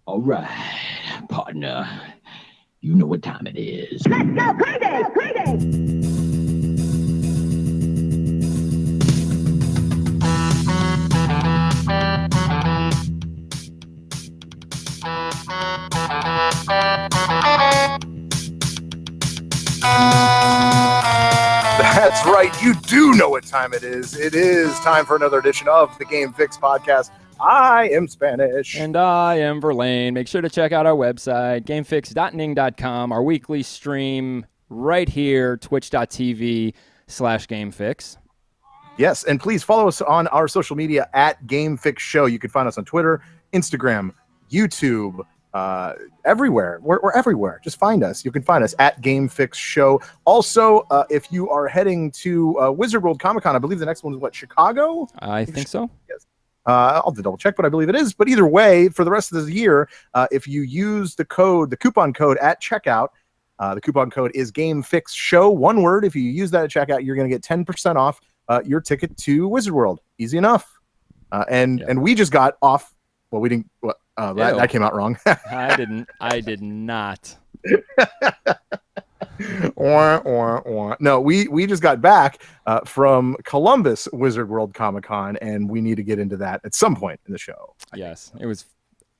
All right, partner. You know what time it is. Let's go crazy! Crazy! That's right. You do know what time it is. It is time for another edition of the Game Fix podcast. I am Spanish. And I am Verlaine. Make sure to check out our website, gamefix.ning.com, our weekly stream right here, twitch.tv/gamefix. Yes, and please follow us on our social media at Game Fix Show. You can find us on Twitter, Instagram, YouTube, everywhere. We're everywhere. Just find us. You can find us at Game Fix Show. Also, if you are heading to Wizard World Comic Con, I believe the next one is what, Chicago? I think so. Yes. I'll have to double check, but I believe it is. But either way, for the rest of the year, if you use the coupon code at checkout, the coupon code is Game Fix Show. One word. If you use that at checkout, you're going to get 10% off your ticket to Wizard World. Easy enough. And we just got off. Well, we didn't. That came out wrong. I did not. No, we just got back from Columbus Wizard World Comic Con, and we need to get into that at some point in the show. Yes, it was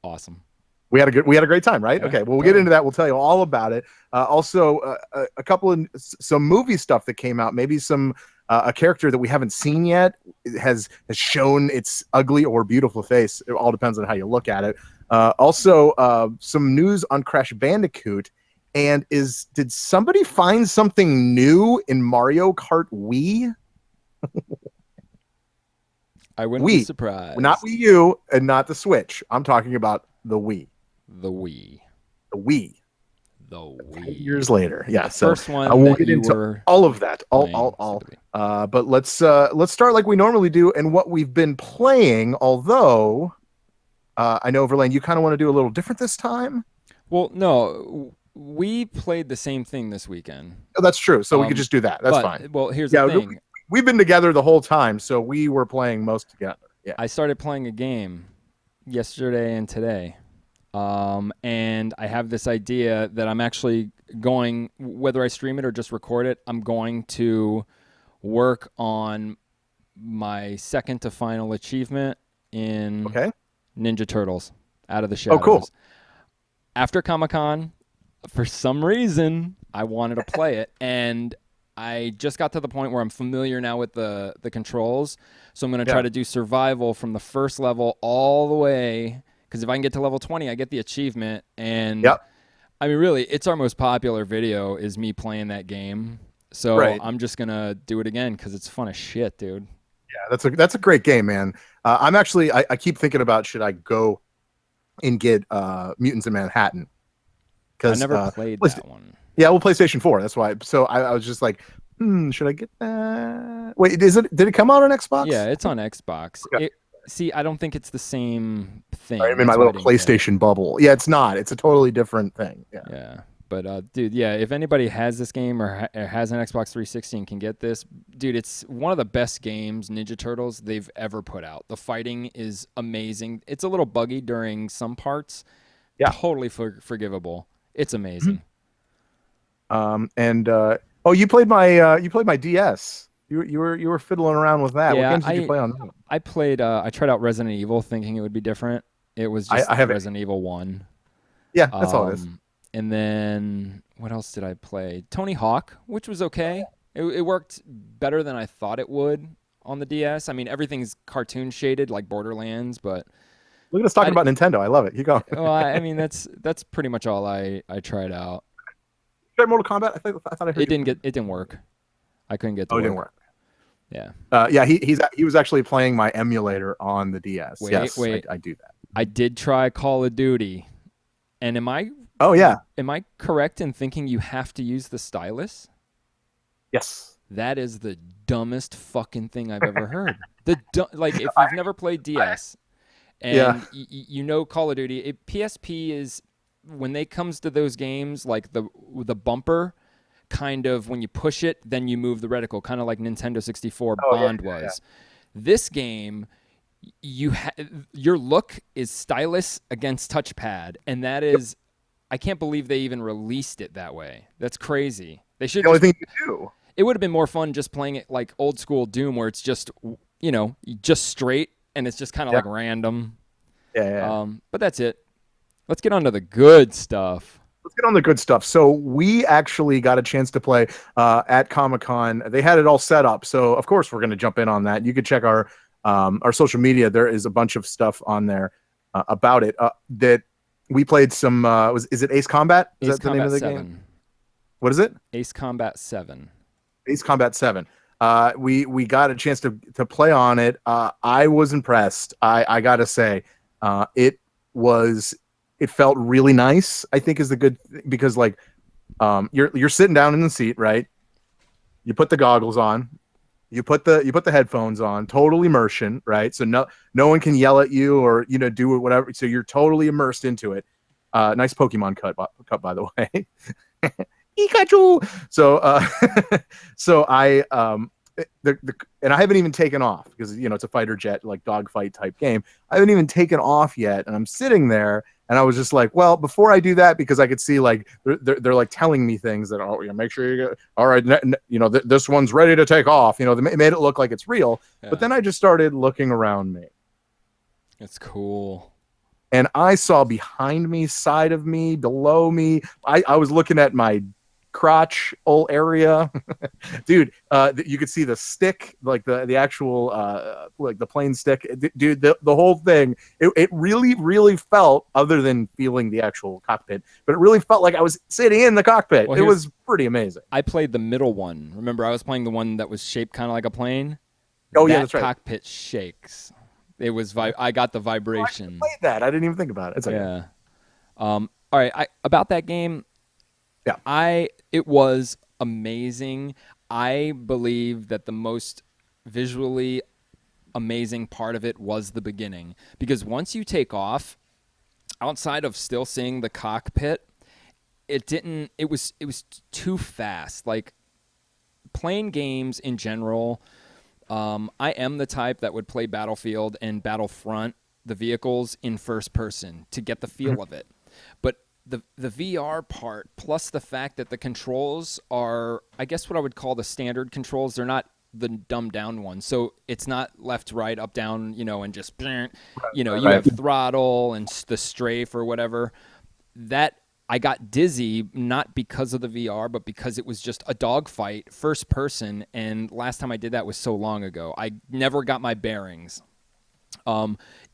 awesome. We had a great time, right? Yeah, okay, well, we'll get into that. We'll tell you all about it. Also, a couple of some movie stuff that came out. Maybe some a character that we haven't seen yet has shown its ugly or beautiful face. It all depends on how you look at it. Also, some news on Crash Bandicoot. And did somebody find something new in Mario Kart Wii? I wouldn't be surprised. Not Wii U and not the Switch. I'm talking about the Wii. The Wii. 10 years later. Yeah. The first one. We'll get into all of that. But let's start like we normally do and what we've been playing. Although I know, Verlaine, you kind of want to do a little different this time. Well, no. We played the same thing this weekend. Oh, that's true. So we could just do that. That's fine. Well, here's the thing. We've been together the whole time, so we were playing most together. Yeah. I started playing a game yesterday and today. And I have this idea that I'm actually going, whether I stream it or just record it, I'm going to work on my second to final achievement in Ninja Turtles Out of the Shadows. Oh, cool. After Comic-Con, for some reason, I wanted to play it, and I just got to the point where I'm familiar now with the controls, so I'm going to try to do survival from the first level all the way, because if I can get to level 20, I get the achievement, and I mean, really, it's our most popular video is me playing that game, so I'm just going to do it again, because it's fun as shit, dude. Yeah, that's a great game, man. I'm actually, I keep thinking about should I go and get Mutants in Manhattan. I never played that one. Yeah, well, PlayStation 4. That's why. So I was just like, should I get that? Wait, did it come out on Xbox? Yeah, it's on Xbox. Okay. I don't think it's the same thing. I'm in my little PlayStation bubble. Yeah, it's not. It's a totally different thing. Yeah. But, dude, if anybody has this game or has an Xbox 360 and can get this, dude, it's one of the best games, Ninja Turtles, they've ever put out. The fighting is amazing. It's a little buggy during some parts. Yeah. Totally forgivable. It's amazing. You played my DS. You were fiddling around with that. Yeah, what games did you play on that? I played. I tried out Resident Evil, thinking it would be different. It was just Resident Evil 1. Yeah, that's all it is. And then what else did I play? Tony Hawk, which was okay. It worked better than I thought it would on the DS. I mean, everything's cartoon shaded like Borderlands, but. Look at us talking about Nintendo. I love it. You go. Well, I mean, that's pretty much all I tried out. Try Mortal Kombat? I thought I heard it didn't work. I couldn't get to it didn't work. Yeah. He was actually playing my emulator on the DS. Wait. I do that. I did try Call of Duty. And am I correct in thinking you have to use the stylus? Yes. That is the dumbest fucking thing I've ever heard. If you've never played DS, and you know Call of Duty, PSP is, when it comes to those games, like the bumper, kind of when you push it, then you move the reticle, kind of like Nintendo 64 Bond was. This game, your look is stylus against touchpad, and that is, I can't believe they even released it that way. That's crazy. They should. The only thing you do. It would have been more fun just playing it like old school Doom, where it's just just straight and it's just kind of like random. Yeah. But that's it. Let's get on to the good stuff. Let's get on the good stuff. So we actually got a chance to play at Comic-Con. They had it all set up, so of course we're going to jump in on that. You could check our social media. There is a bunch of stuff on there about it. That we played some. Is it Ace Combat? Is that the name of the game? What is it? Ace Combat 7. Ace Combat 7. We got a chance to play on it. I was impressed. I gotta say, it felt really nice. I think is the good thing, because like you're sitting down in the seat, right? You put the goggles on, you put the headphones on, total immersion, right? So no one can yell at you or do whatever. So you're totally immersed into it. Nice Pokemon cut by the way. Pikachu. So I and I haven't even taken off because it's a fighter jet like dogfight type game. I haven't even taken off yet, and I'm sitting there, and I was just like, well, before I do that, because I could see like they're like telling me things that make sure you get all right. This one's ready to take off. They made it look like it's real, but then I just started looking around me. It's cool. And I saw behind me, side of me, below me. I was looking at my crotch hole area. Dude, you could see the stick, like the actual like the plane stick. Dude, the whole thing, it really, really felt, other than feeling the actual cockpit, but it really felt like I was sitting in the cockpit. Well, it was pretty amazing. I played the middle one. Remember, I was playing the one that was shaped kind of like a plane? Oh, yeah, that's right. Cockpit shakes. It was I got the vibration. I played that. I didn't even think about it. It's okay. Yeah. All right. About that game. Yeah. It was amazing. I believe that the most visually amazing part of it was the beginning, because once you take off, outside of still seeing the cockpit, it was too fast. Like, playing games in general, I am the type that would play Battlefield and Battlefront, the vehicles, in first person to get the feel of it. But the VR part, plus the fact that the controls are, I guess, what I would call the standard controls. They're not the dumbed down ones. So it's not left, right, up, down, and just, you have throttle and the strafe or whatever. That, I got dizzy, not because of the VR, but because it was just a dogfight, first person, and last time I did that was so long ago. I never got my bearings.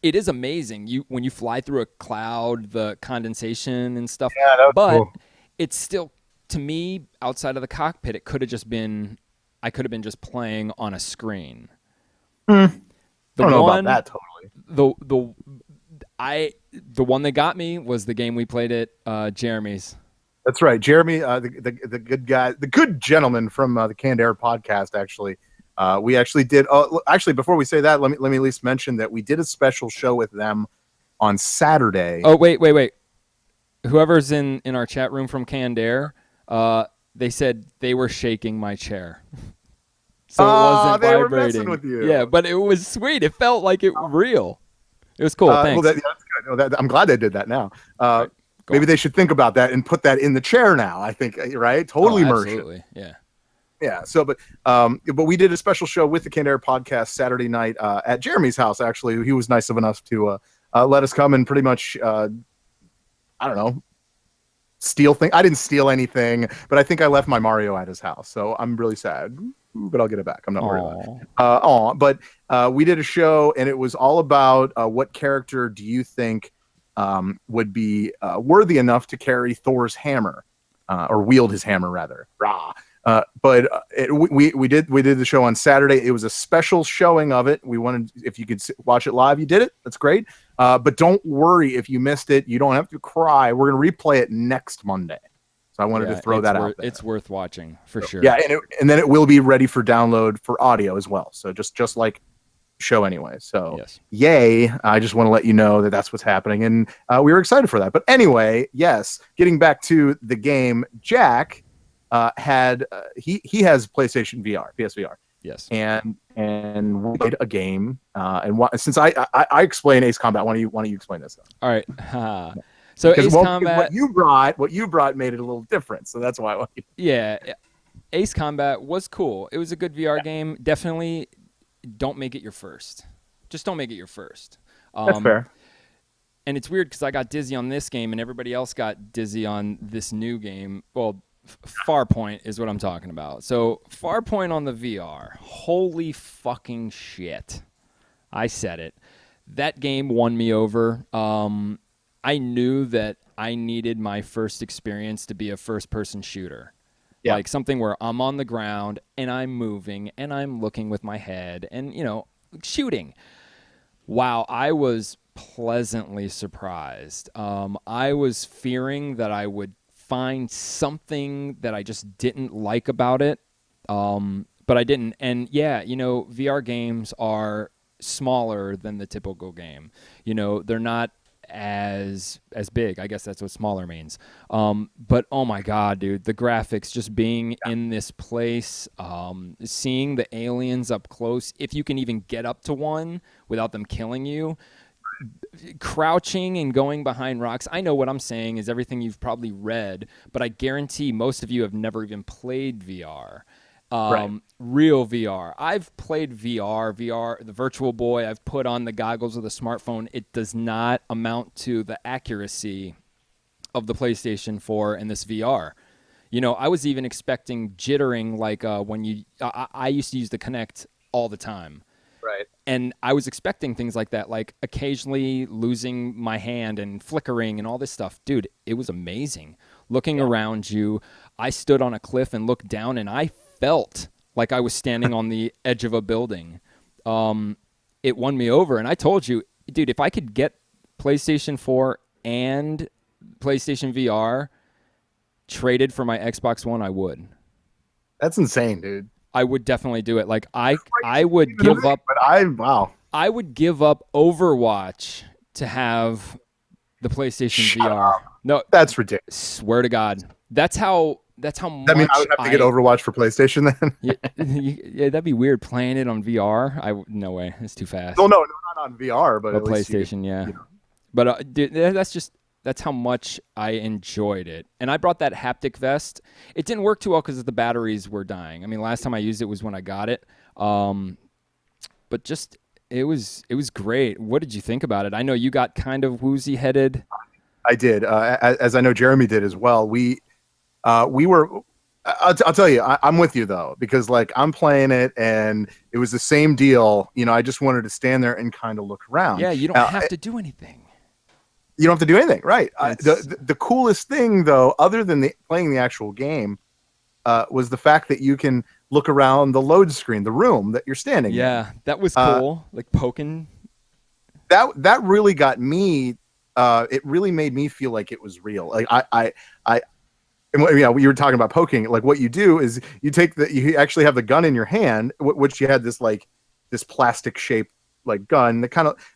It is amazing when you fly through a cloud, the condensation and stuff. Yeah, that was cool. It's still, to me, outside of the cockpit, I could have been just playing on a screen. I don't know about that totally. The one that got me was the game we played at Jeremy's. That's right, Jeremy, the good guy, the good gentleman from the Canned Air podcast. Actually, we actually did. Actually, before we say that, let me at least mention that we did a special show with them on Saturday. Oh, wait. Whoever's in our chat room from Canned Air, they said they were shaking my chair. So it wasn't they vibrating. Were messing with you. Yeah, but it was sweet. It felt like it real. It was cool. Thanks. Well, that's good. I'm glad they did that now. Maybe they should think about that and put that in the chair now. I think, right? Totally immersion. Absolutely. Yeah. Yeah. So, but we did a special show with the Canned Air podcast Saturday night at Jeremy's house. Actually, he was nice enough to let us come and pretty much, I don't know, steal things. I didn't steal anything, but I think I left my Mario at his house. So I'm really sad, but I'll get it back. I'm not worried about it. But we did a show, and it was all about what character do you think would be worthy enough to carry Thor's hammer, or wield his hammer rather. We did the show on Saturday. It was a special showing of it. We wanted, if you could watch it live, you did it. That's great. But don't worry if you missed it. You don't have to cry. We're going to replay it next Monday. So I wanted to throw that out there. It's worth watching for sure. Yeah, and then it will be ready for download for audio as well. So just like show anyway. So yes. Yay! I just want to let you know that that's what's happening, and we were excited for that. But anyway, yes, getting back to the game, Jack had he has PlayStation VR, PSVR, Yes. and we played a game. Since I explain Ace Combat, why don't you explain this? All right. So Because Ace Combat. what you brought made it a little different. So that's why I want you. Yeah. Ace Combat was cool. It was a good VR game. Definitely don't make it your first. Just don't make it your first. That's fair. And it's weird because I got dizzy on this game and everybody else got dizzy on this new game. Well, Farpoint is what I'm talking about. So Farpoint on the VR. Holy fucking shit. I said it. That game won me over. I knew that I needed my first experience to be a first-person shooter. Yeah. Like something where I'm on the ground and I'm moving and I'm looking with my head and, shooting. Wow, I was pleasantly surprised. I was fearing that I would find something that I just didn't like about it, but I didn't. And yeah, VR games are smaller than the typical game. They're not as big. I guess that's what smaller means. But oh my god, dude, the graphics, just being in this place, seeing the aliens up close, if you can even get up to one without them killing you, crouching and going behind rocks. I know what I'm saying is everything you've probably read, but I guarantee most of you have never even played VR. Right. Real VR. I've played VR, the Virtual Boy. I've put on the goggles of the smartphone. It does not amount to the accuracy of the PlayStation 4 and this VR. I was even expecting jittering like when I used to use the Kinect all the time. Right. And I was expecting things like that, like occasionally losing my hand and flickering and all this stuff. Dude, it was amazing. Looking around you, I stood on a cliff and looked down and I felt like I was standing on the edge of a building. It won me over. And I told you, dude, if I could get PlayStation 4 and PlayStation VR traded for my Xbox One, I would. That's insane, dude. I would definitely do it. Like I would give up. But I would give up Overwatch to have the PlayStation VR. No, that's ridiculous. Swear to God, that's how much. That means I would have to get Overwatch for PlayStation then. yeah, that'd be weird playing it on VR. No way, it's too fast. No, not on VR, but PlayStation, yeah. But dude, that's how much I enjoyed it. And I brought that haptic vest. It didn't work too well because the batteries were dying. I mean, last time I used it was when I got it. But just it was great. What did you think about it? I know you got kind of woozy headed. I did, as I know Jeremy did as well. We were. I'll tell you, I'm with you though, because like I'm playing it and it was the same deal. I just wanted to stand there and kind of look around. Yeah, you don't have to do anything. You don't have to do anything, right? The coolest thing, though, other than playing the actual game, was the fact that you can look around the load screen, the room that you're standing in. Yeah, that was cool. Like poking. That really got me. It really made me feel like it was real. Like we were talking about poking. Like what you do is you actually have the gun in your hand, which you had this plastic shaped like gun that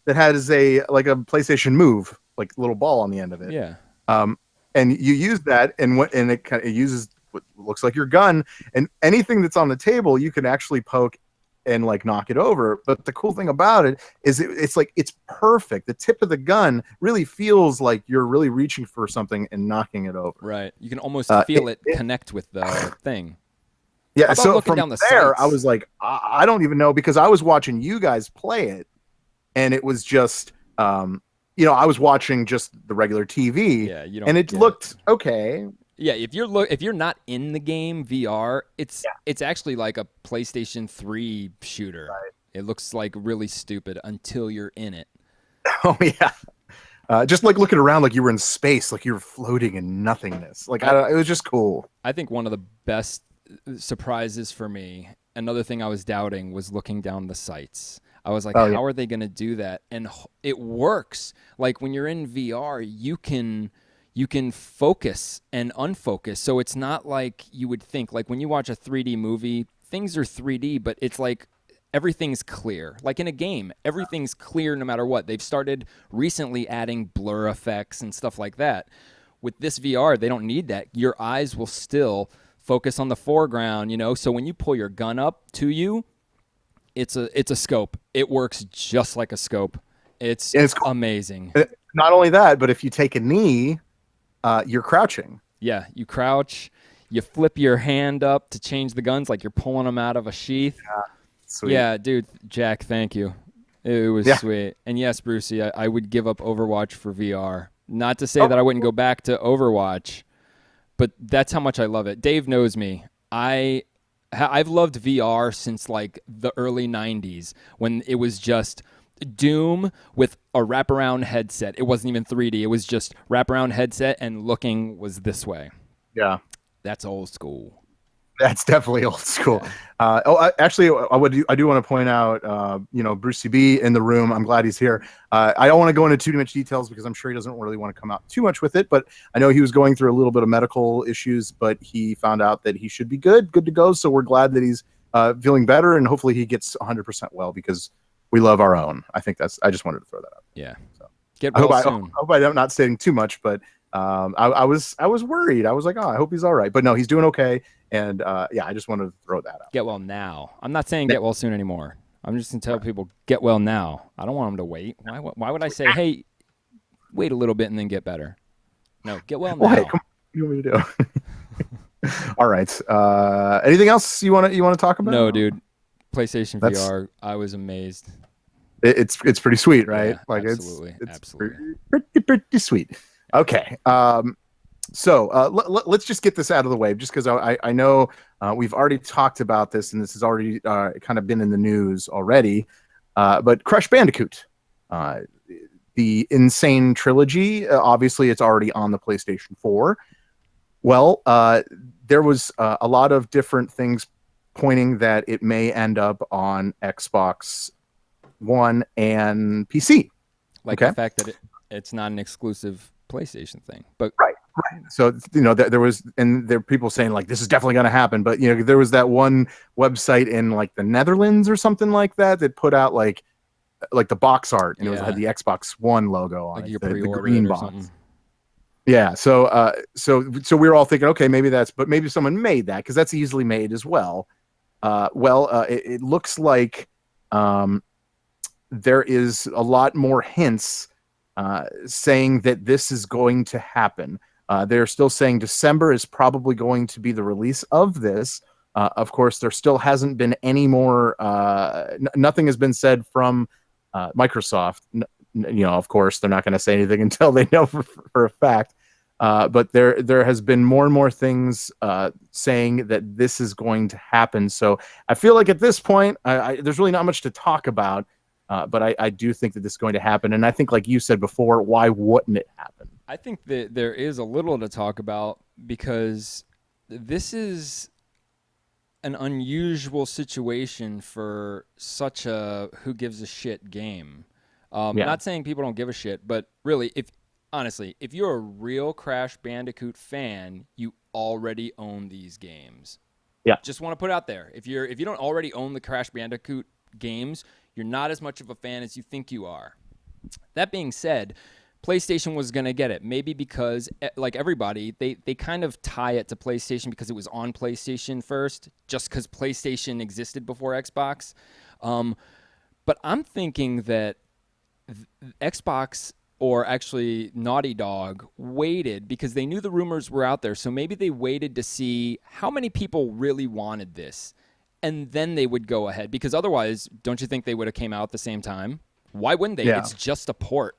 has a PlayStation Move. Like little ball on the end of it. Yeah. And you use that and it uses what looks like your gun, and anything that's on the table you can actually poke and like knock it over. But the cool thing about it is it's perfect. The tip of the gun really feels like you're really reaching for something and knocking it over. Right. You can almost feel it connect with the thing. Yeah. So from there, sights? I was like, I don't even know, because I was watching you guys play it, and it was just I was watching just the regular TV, and it looked okay. Yeah, if you're not in the game VR, it's actually like a PlayStation 3 shooter. Right. It looks like really stupid until you're in it. Oh yeah, just like looking around like you were in space, like you were floating in nothingness. Like it was just cool. I think one of the best surprises for me, another thing I was doubting, was looking down the sights. I was like, how are they going to do that? And it works. Like when you're in VR, you can focus and unfocus. So it's not like you would think. Like when you watch a 3D movie, things are 3D, but it's like everything's clear. Like in a game, everything's clear no matter what. They've started recently adding blur effects and stuff like that. With this VR, they don't need that. Your eyes will still focus on the foreground, So when you pull your gun up to you, It's a scope. It works just like a scope. It's cool. amazing. Not only that, but if you take a knee, you're crouching. Yeah, you crouch, you flip your hand up to change the guns like you're pulling them out of a sheath. Sweet. Yeah, dude, Jack, thank you. It was sweet. And yes, Brucey, I would give up Overwatch for VR. Not to say that I wouldn't go back to Overwatch, but that's how much I love it. Dave knows me. I've loved VR since like the early 90s when it was just Doom with a wraparound headset. It wasn't even 3D. It was just wraparound headset and looking was this way. Yeah. That's old school. That's definitely old school. Yeah. I do want to point out, Brucey B in the room. I'm glad he's here. I don't want to go into too much details because I'm sure he doesn't really want to come out too much with it. But I know he was going through a little bit of medical issues, but he found out that he should be good to go. So we're glad that he's feeling better, and hopefully he gets 100% well because we love our own. I just wanted to throw that out. Yeah. So Get well soon. I hope I'm not stating too much, but I was worried. I was like, I hope he's all right. But no, he's doing okay. And I just wanted to throw that out. Get well now. I'm not saying get well soon anymore. I'm just going to tell people get well now. I don't want them to wait. Why would I say, hey, wait a little bit and then get better? No, get well now. Hey, come on. What do you want me to do? All right. Anything else you want to talk about? No, dude. PlayStation VR. I was amazed. It's pretty sweet, right? Yeah, absolutely. It's absolutely. pretty sweet. Okay. So let's just get this out of the way, just because I know we've already talked about this, and this has already kind of been in the news already. But Crash Bandicoot, the Insane Trilogy, obviously it's already on the PlayStation 4. Well, there was a lot of different things pointing that it may end up on Xbox One and PC. Like the fact that it's not an exclusive PlayStation thing, but right. So there was, and there are people saying like this is definitely going to happen, but there was that one website in like the Netherlands or something like that put out like the box art, and it had the Xbox One logo on it, the green box. Something. Yeah, so we were all thinking, okay, maybe someone made that because that's easily made as well. It looks like there is a lot more hints saying that this is going to happen. They're still saying December is probably going to be the release of this. Of course, there still hasn't been any more. Nothing has been said from Microsoft. Of course, they're not going to say anything until they know for a fact. But there has been more and more things saying that this is going to happen. So I feel like at this point, there's really not much to talk about. But I do think that this is going to happen. And I think, like you said before, why wouldn't it happen? I think that there is a little to talk about because this is an unusual situation for such a who gives a shit game. Not saying people don't give a shit, but really, if you're a real Crash Bandicoot fan, you already own these games. Yeah. Just want to put it out there. If you don't already own the Crash Bandicoot games, you're not as much of a fan as you think you are. That being said, PlayStation was going to get it. Maybe because, like everybody, they kind of tie it to PlayStation because it was on PlayStation first, just because PlayStation existed before Xbox. But I'm thinking that Xbox, or actually Naughty Dog, waited because they knew the rumors were out there. So maybe they waited to see how many people really wanted this. And then they would go ahead. Because otherwise, don't you think they would have came out at the same time? Why wouldn't they? Yeah. It's just a port.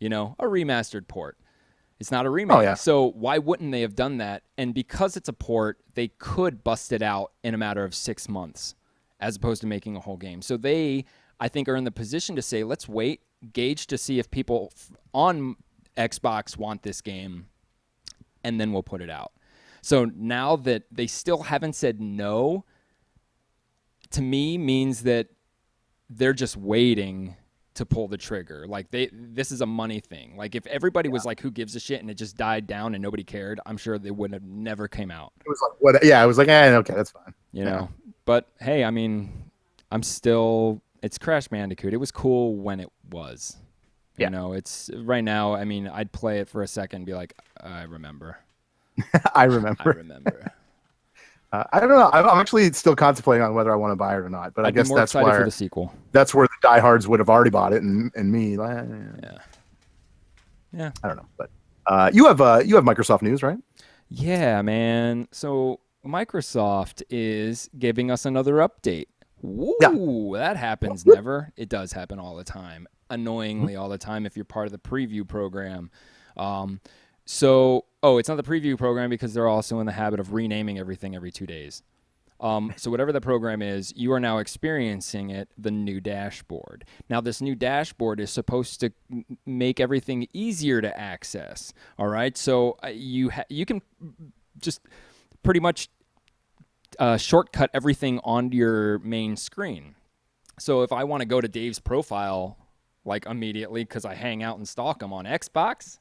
A remastered port. It's not a remake. Oh, yeah. So why wouldn't they have done that? And because it's a port, they could bust it out in a matter of 6 months as opposed to making a whole game. So they, I think, are in the position to say, let's wait, gauge to see if people on Xbox want this game, and then we'll put it out. So now that they still haven't said no, to me means that they're just waiting to pull the trigger. Like this is a money thing. Like if everybody was like, who gives a shit, and it just died down and nobody cared, I'm sure they would have never came out. It was like, what? Yeah, I was like, okay, that's fine. You know, but hey, I mean, it's Crash Bandicoot. It was cool when it was. Yeah. It's right now. I mean, I'd play it for a second and be like, I remember. I remember. I don't know. I'm actually still contemplating on whether I want to buy it or not. But I I'd be guess more that's excited where for the sequel. that's where the diehards would have already bought it, and me. Yeah. I don't know, but you have Microsoft news, right? Yeah, man. So Microsoft is giving us another update. Woo, Yeah. that happens never. It does happen all the time. Annoyingly all the time if you're part of the preview program. It's not the preview program because they're also in the habit of renaming everything every 2 days. So whatever the program is, you are now experiencing the new dashboard. Now, this new dashboard is supposed to make everything easier to access. All right, so you can just pretty much shortcut everything onto your main screen. So if I want to go to Dave's profile like immediately because I hang out and stalk him on Xbox,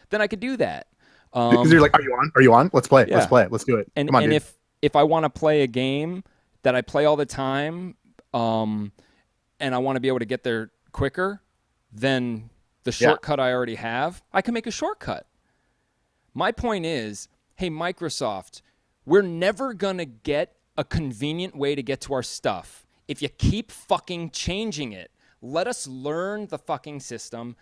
then I could do that. Because you're like, are you on? Are you on? Let's play it. Yeah. Let's play it. Let's do it. And Come on, dude. if I want to play a game that I play all the time, and I want to be able to get there quicker than the shortcut I already have, I can make a shortcut. My point is, hey, Microsoft, we're never going to get a convenient way to get to our stuff if you keep fucking changing it. Let us learn the fucking system,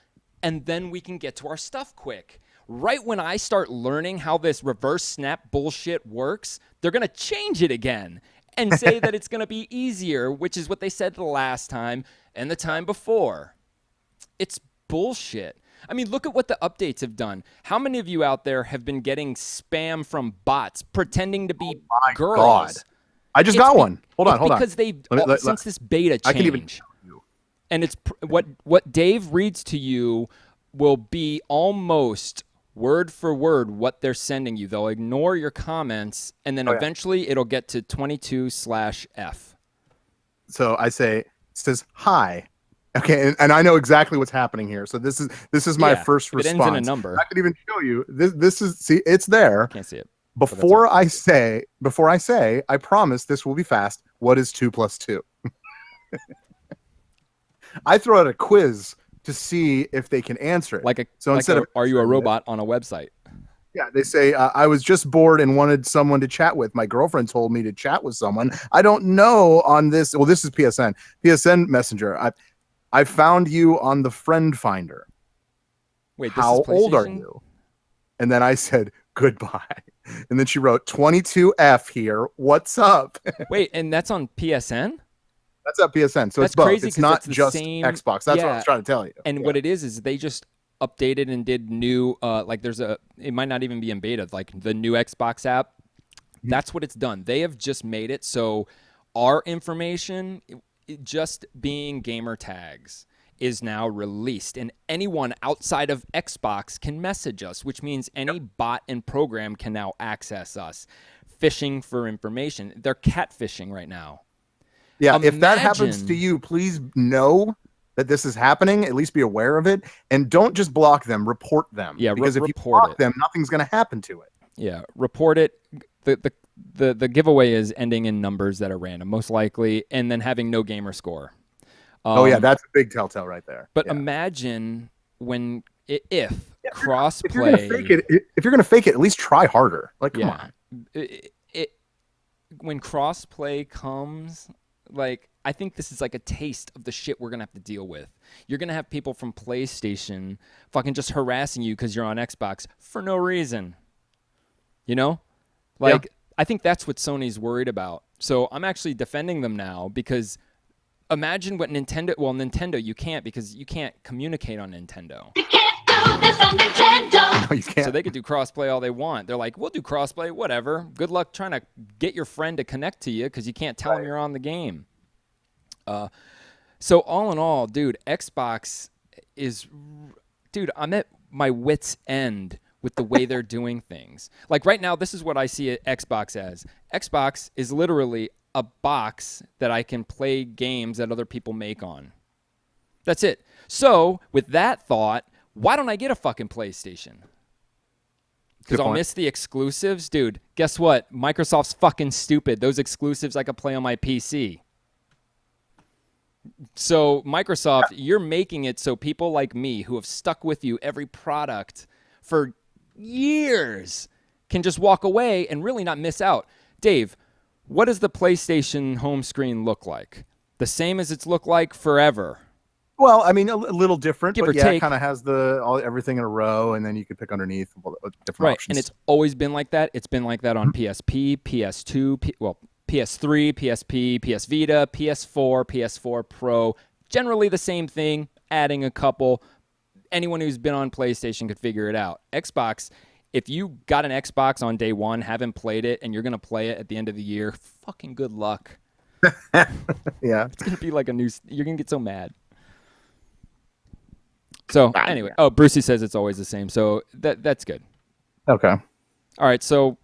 and then we can get to our stuff quick. Right when I start learning how this reverse snap bullshit works, they're going to change it again and say that it's going to be easier, which is what they said the last time and the time before. It's bullshit. I mean, look at what the updates have done. How many of you out there have been getting spam from bots pretending to be girls? God. I just got one. Hold on. Because they've, since this beta change. I can even tell you. And it's what Dave reads to you will be almost word for word what they're sending you. They'll ignore your comments, and then eventually it'll get to 22/F. So I say, it says hi. Okay, and I know exactly what's happening here. So this is my first response. It ends in a number. I could even show you. This is, see, it's there. Can't see it. Before I say, I promise this will be fast. What is 2 + 2? I throw out a quiz to see if they can answer it. Instead of are you a robot on a website? Yeah, they say, I was just bored and wanted someone to chat with. My girlfriend told me to chat with someone. I don't know on this. Well, this is PSN Messenger. I found you on the friend finder. Wait, how old are you? And then I said, goodbye. And then she wrote 22F here. What's up? Wait, and that's on PSN? That's at PSN. So that's it's both. Crazy, it's not just same, Xbox. That's what I was trying to tell you. And what it is they just updated and did new, it might not even be in beta, like the new Xbox app. That's what it's done. They have just made it so our information, just being gamer tags, is now released, and anyone outside of Xbox can message us, which means any bot and program can now access us, fishing for information. They're catfishing right now. Yeah, if that happens to you, please know that this is happening. At least be aware of it, and don't just block them. Report them. Yeah, because if you block them, nothing's going to happen to it. Yeah, report it. The giveaway is ending in numbers that are random, most likely, and then having no gamer score. That's a big telltale right there. But imagine if crossplay. If you're gonna fake it, at least try harder. Like, come on. When crossplay comes, like, I think this is like a taste of the shit we're gonna have to deal with. You're gonna have people from PlayStation fucking just harassing you because you're on Xbox for no reason. You know, like I think that's what Sony's worried about. So I'm actually defending them now because. Imagine what Nintendo, you can't because you can't communicate on Nintendo. You can't do this on Nintendo. No, you can't. So they could do crossplay all they want. They're like, we'll do crossplay, whatever. Good luck trying to get your friend to connect to you because you can't tell them you're on the game. So all in all, dude, Xbox I'm at my wit's end with the way they're doing things. Like right now, this is what I see Xbox as. Xbox is literally a box that I can play games that other people make on. That's it. So, with that thought, why don't I get a fucking PlayStation? Because I'll miss the exclusives? Dude, guess what? Microsoft's fucking stupid. Those exclusives I could play on my PC. So, Microsoft, you're making it so people like me who have stuck with you every product for years can just walk away and really not miss out. Dave, what does the PlayStation home screen look like? The same as it's looked like forever. Well, I mean, a little different, Give but or yeah, take. it kind of has everything in a row, and then you could pick underneath different Right, options. and it's always been like that. It's been like that on PSP, PS2, PS3, PSP, PS Vita, PS4, PS4 Pro. Generally the same thing, adding a couple. Anyone who's been on PlayStation could figure it out. Xbox, if you got an Xbox on day one, haven't played it, and you're going to play it at the end of the year, fucking good luck. Yeah. It's going to be like you're going to get so mad. So anyway, Brucey says it's always the same. So that's good. Okay. All right. So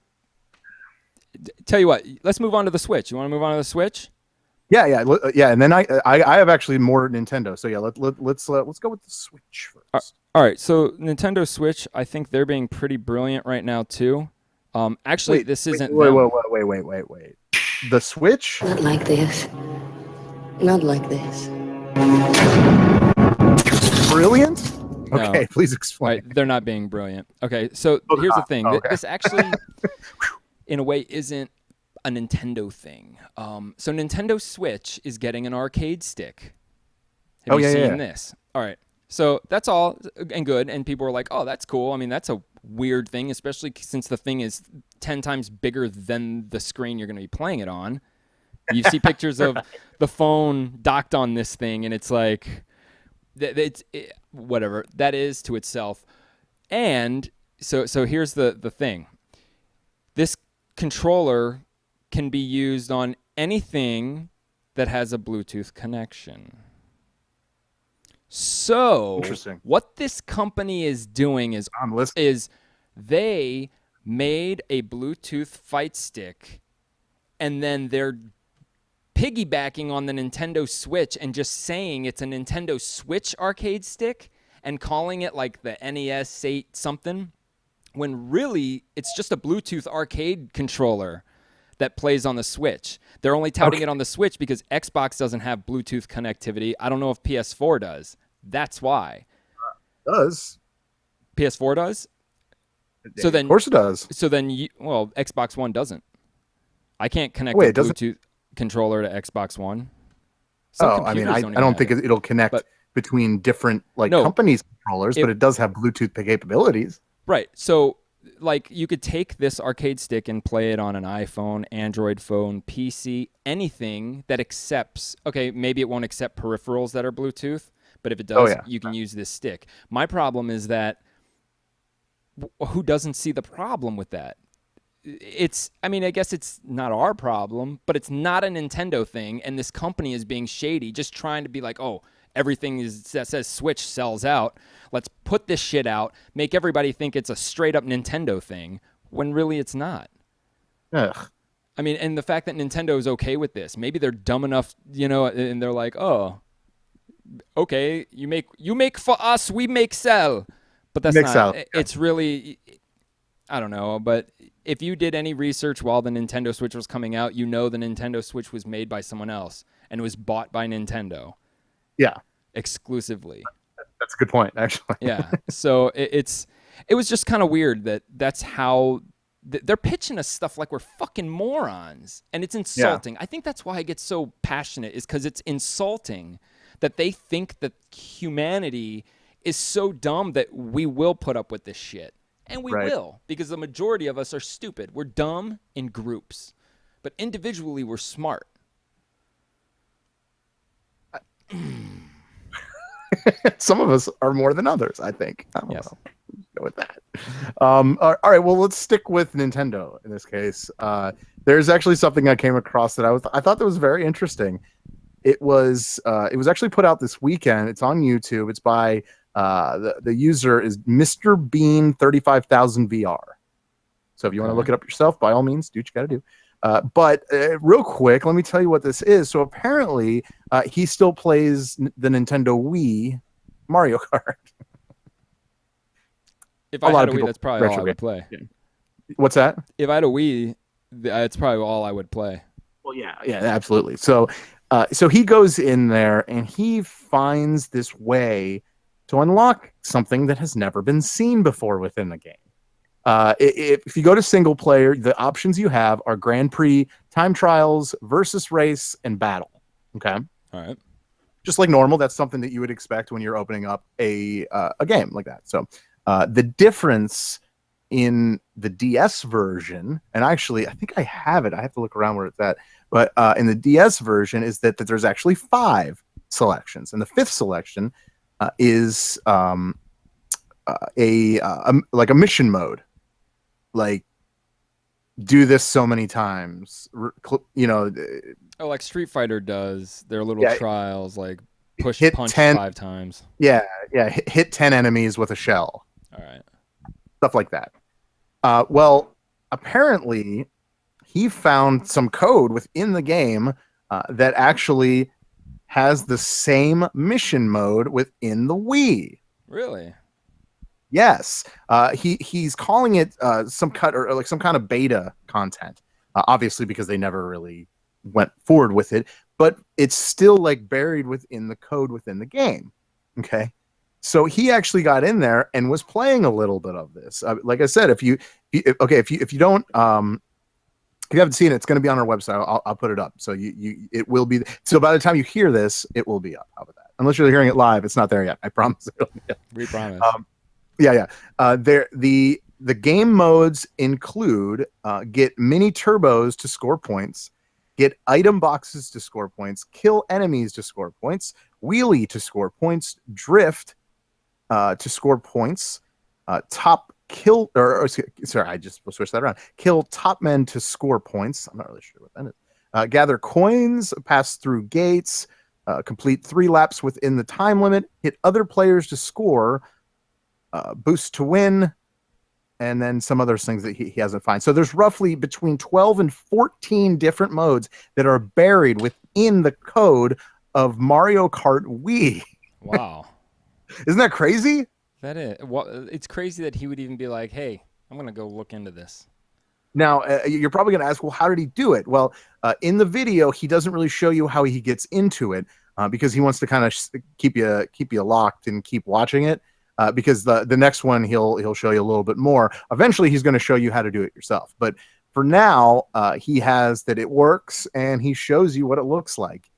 tell you what, let's move on to the Switch. You want to move on to the Switch? Yeah. And then I have actually more Nintendo. So yeah, let's go with the Switch first. All right. So Nintendo Switch, I think they're being pretty brilliant right now too. Actually, this isn't. Wait. The Switch? Not like this. Not like this. Brilliant? No. Okay, please explain. Right, they're not being brilliant. Okay, so here's the thing. Okay. This actually, in a way, isn't a Nintendo thing. So Nintendo Switch is getting an arcade stick. Have you seen this? All right. So that's all and good. And people were like, oh, that's cool. I mean, that's a weird thing, especially since the thing is 10 times bigger than the screen you're going to be playing it on. You see pictures of the phone docked on this thing, and it's like, whatever. That is to itself. And so here's the thing. This controller can be used on anything that has a Bluetooth connection. So what this company is doing is they made a Bluetooth fight stick, and then they're piggybacking on the Nintendo Switch and just saying it's a Nintendo Switch arcade stick and calling it like the NES 8 something, when really it's just a Bluetooth arcade controller that plays on the Switch. They're only touting it on the Switch because Xbox doesn't have Bluetooth connectivity. I don't know if PS4 does. That's why. It does. PS4 does? So then, of course it does. So then, Xbox One doesn't. I can't connect a Bluetooth controller to Xbox One. I don't think it'll connect between different companies' controllers, but it does have Bluetooth capabilities. Right. So, like, you could take this arcade stick and play it on an iPhone, Android phone, PC, anything that accepts. Okay, maybe it won't accept peripherals that are Bluetooth, but if it does, you can use this stick. My problem is that who doesn't see the problem with that? I guess it's not our problem, but it's not a Nintendo thing, and this company is being shady, just trying to be like, oh, everything that says Switch sells out. Let's put this shit out, make everybody think it's a straight-up Nintendo thing, when really it's not. Ugh. I mean, and the fact that Nintendo is okay with this, maybe they're dumb enough, and they're like, oh, okay, you make for us, we make sell. But that's not, it's really, I don't know, but if you did any research while the Nintendo Switch was coming out, the Nintendo Switch was made by someone else and was bought by Nintendo. Yeah. Exclusively. That's a good point, actually. Yeah. So it was just kind of weird that's how they're pitching us stuff like we're fucking morons, and it's insulting. I think that's why I get so passionate, is because it's insulting that they think that humanity is so dumb that we will put up with this shit. And we will, because the majority of us are stupid. We're dumb in groups, but individually we're smart. Some of us are more than others, I think. I don't know. Go with that. All right, well, let's stick with Nintendo in this case. There's actually something I came across that I thought that was very interesting. It was actually put out this weekend. It's on YouTube. It's by the user is Mr. Bean 35,000 VR. So if you want to look it up yourself, by all means, do what you got to do. But real quick, let me tell you what this is. So apparently, he still plays the Nintendo Wii Mario Kart. If I had a Wii, that's probably all I would play. Yeah. What's that? If I had a Wii, it's probably all I would play. Well, yeah, absolutely. So he goes in there and he finds this way to unlock something that has never been seen before within the game. If you go to single player, the options you have are Grand Prix, time trials, versus race, and battle. Okay. All right. Just like normal, that's something that you would expect when you're opening up a game like that. So the difference in the DS version, and actually, I think I have it. I have to look around where it's at. But in the DS version, is that there's actually 5 selections, and the 5th selection is like a mission mode, like do this so many times, Oh, like Street Fighter does their little Yeah. trials, like punch 10 5 times. Yeah, hit 10 enemies with a shell, All right. stuff like that. Well, apparently, he found some code within the game that actually has the same mission mode within the Wii. Really? Yes, he's calling it some cut or like some kind of beta content, obviously because they never really went forward with it, but it's still like buried within the code within the game. Okay, so he actually got in there and was playing a little bit of this. Like I said, if you don't if you haven't seen it, it's going to be on our website. I'll put it up, so it will be. So by the time you hear this, it will be up. How about that? Unless you're hearing it live, it's not there yet. I promise. We promise. Yeah. The game modes include get mini turbos to score points, get item boxes to score points, kill enemies to score points, wheelie to score points, drift to score points, top kill or sorry, I just will switch that around. Kill top men to score points. I'm not really sure what that is. Gather coins, pass through gates, complete 3 laps within the time limit, hit other players to score. Boost to win, and then some other things that he hasn't found. So there's roughly between 12 and 14 different modes that are buried within the code of Mario Kart Wii. Wow. Isn't that crazy? That is. Well, it's crazy that he would even be like, "Hey, I'm gonna go look into this." Now, you're probably going to ask, well, how did he do it? Well, in the video, he doesn't really show you how he gets into it because he wants to kind of keep you locked and keep watching it. Because the next one he'll show you a little bit more. Eventually, he's going to show you how to do it yourself. But for now, he has that it works, and he shows you what it looks like.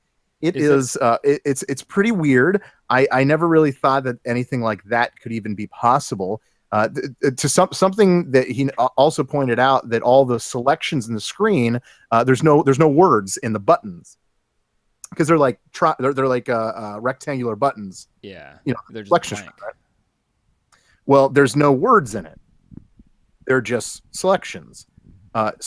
It's pretty weird. I never really thought that anything like that could even be possible. Something that he also pointed out, that all the selections in the screen, there's no words in the buttons because they're like rectangular buttons. Yeah, they're just selection. Right? Well, there's no words in it. They're just selections. But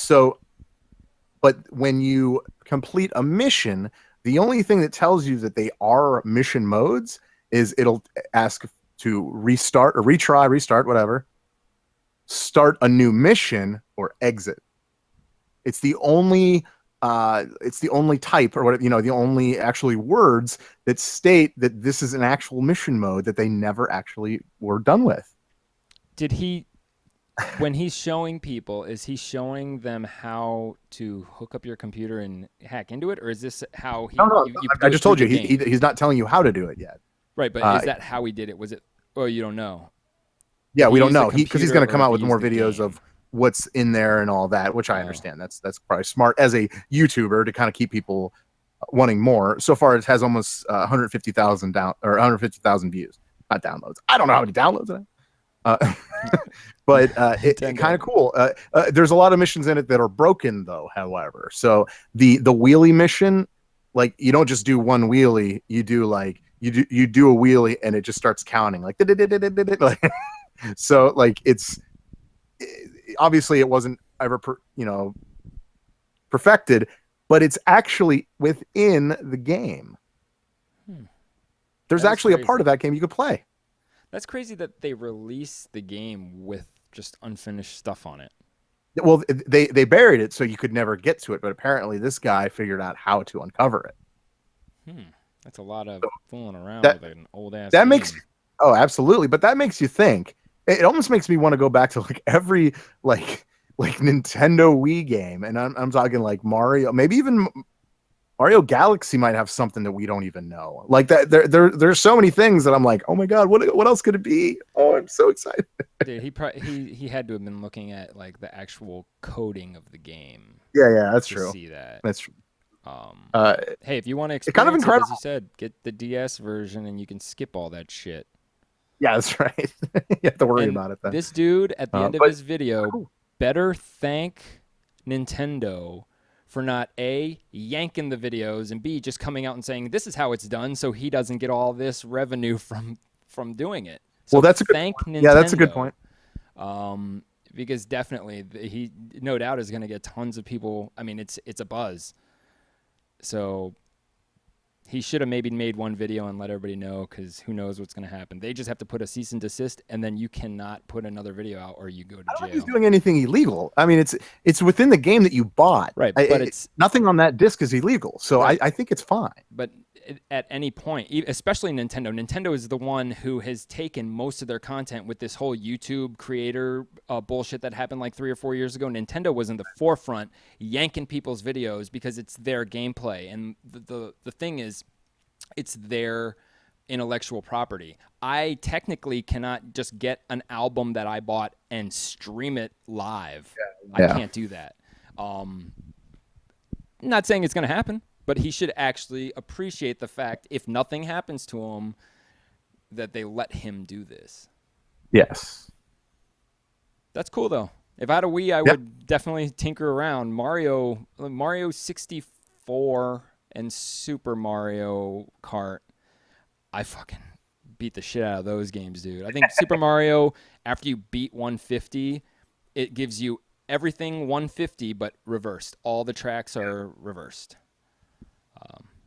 when you complete a mission, the only thing that tells you that they are mission modes is it'll ask to restart or retry, restart, whatever, start a new mission or exit. It's the only type or whatever, the only actually words that state that this is an actual mission mode that they never actually were done with. Did he, when he's showing people, is he showing them how to hook up your computer and hack into it, or is this how he? No. I just told you he's not telling you how to do it yet. Right, but is that how he did it? Was it? Oh, you don't know. Yeah, we don't know. Because he's going to come out with more videos of what's in there and all that, which I understand. That's probably smart as a YouTuber to kind of keep people wanting more. So far, it has almost 150,000 views, not downloads. I don't know how many downloads it has. But it's kind of cool. There's a lot of missions in it that are broken, though. However, so the wheelie mission, like you don't just do one wheelie, you do you do a wheelie and it just starts counting like so like obviously it wasn't ever perfected, but it's actually within the game. There's actually a part of that game you could play. That's crazy that they released the game with just unfinished stuff on it. Well, they buried it so you could never get to it, but apparently this guy figured out how to uncover it. That's a lot of fooling around with an old ass. That makes absolutely, but that makes you think. It almost makes me want to go back to like every like Nintendo Wii game, and I'm talking like Mario, maybe even Mario Galaxy might have something that we don't even know. Like that, there's so many things that I'm like, oh my god, what else could it be? Oh, I'm so excited. Dude, he had to have been looking at like the actual coding of the game. Yeah, that's to true. See that. That's true. Hey, if you want to it's kind of experience it, incredible. as you said, get the DS version and you can skip all that shit. Yeah, that's right. You have to worry And about it then. this dude at the end of but- his video cool. better thank Nintendo for not A, yanking the videos, and B, just coming out and saying this is how it's done so he doesn't get all this revenue from doing it. So well, that's a good thank point. Nintendo. Yeah, that's a good point. Because definitely he no doubt is going to get tons of people. I mean, it's a buzz. So he should have maybe made one video and let everybody know, because who knows what's going to happen. They just have to put a cease and desist, and then you cannot put another video out or you go to I don't jail. think he's doing anything illegal. I mean, it's within the game that you bought. Right, but it's nothing on that disc is illegal. So right. I think it's fine. But at any point, especially Nintendo is the one who has taken most of their content with this whole YouTube creator bullshit that happened like 3 or 4 years ago. Nintendo was in the forefront yanking people's videos because it's their gameplay. And the thing is, it's their intellectual property. I technically cannot just get an album that I bought and stream it live. Yeah. I can't do that. Not saying it's going to happen, but he should actually appreciate the fact, if nothing happens to him, that they let him do this. Yes. That's cool, though. If I had a Wii, I would definitely tinker around. Mario 64 and Super Mario Kart, I fucking beat the shit out of those games, dude. I think Super Mario, after you beat 150, it gives you everything 150, but reversed. All the tracks are reversed.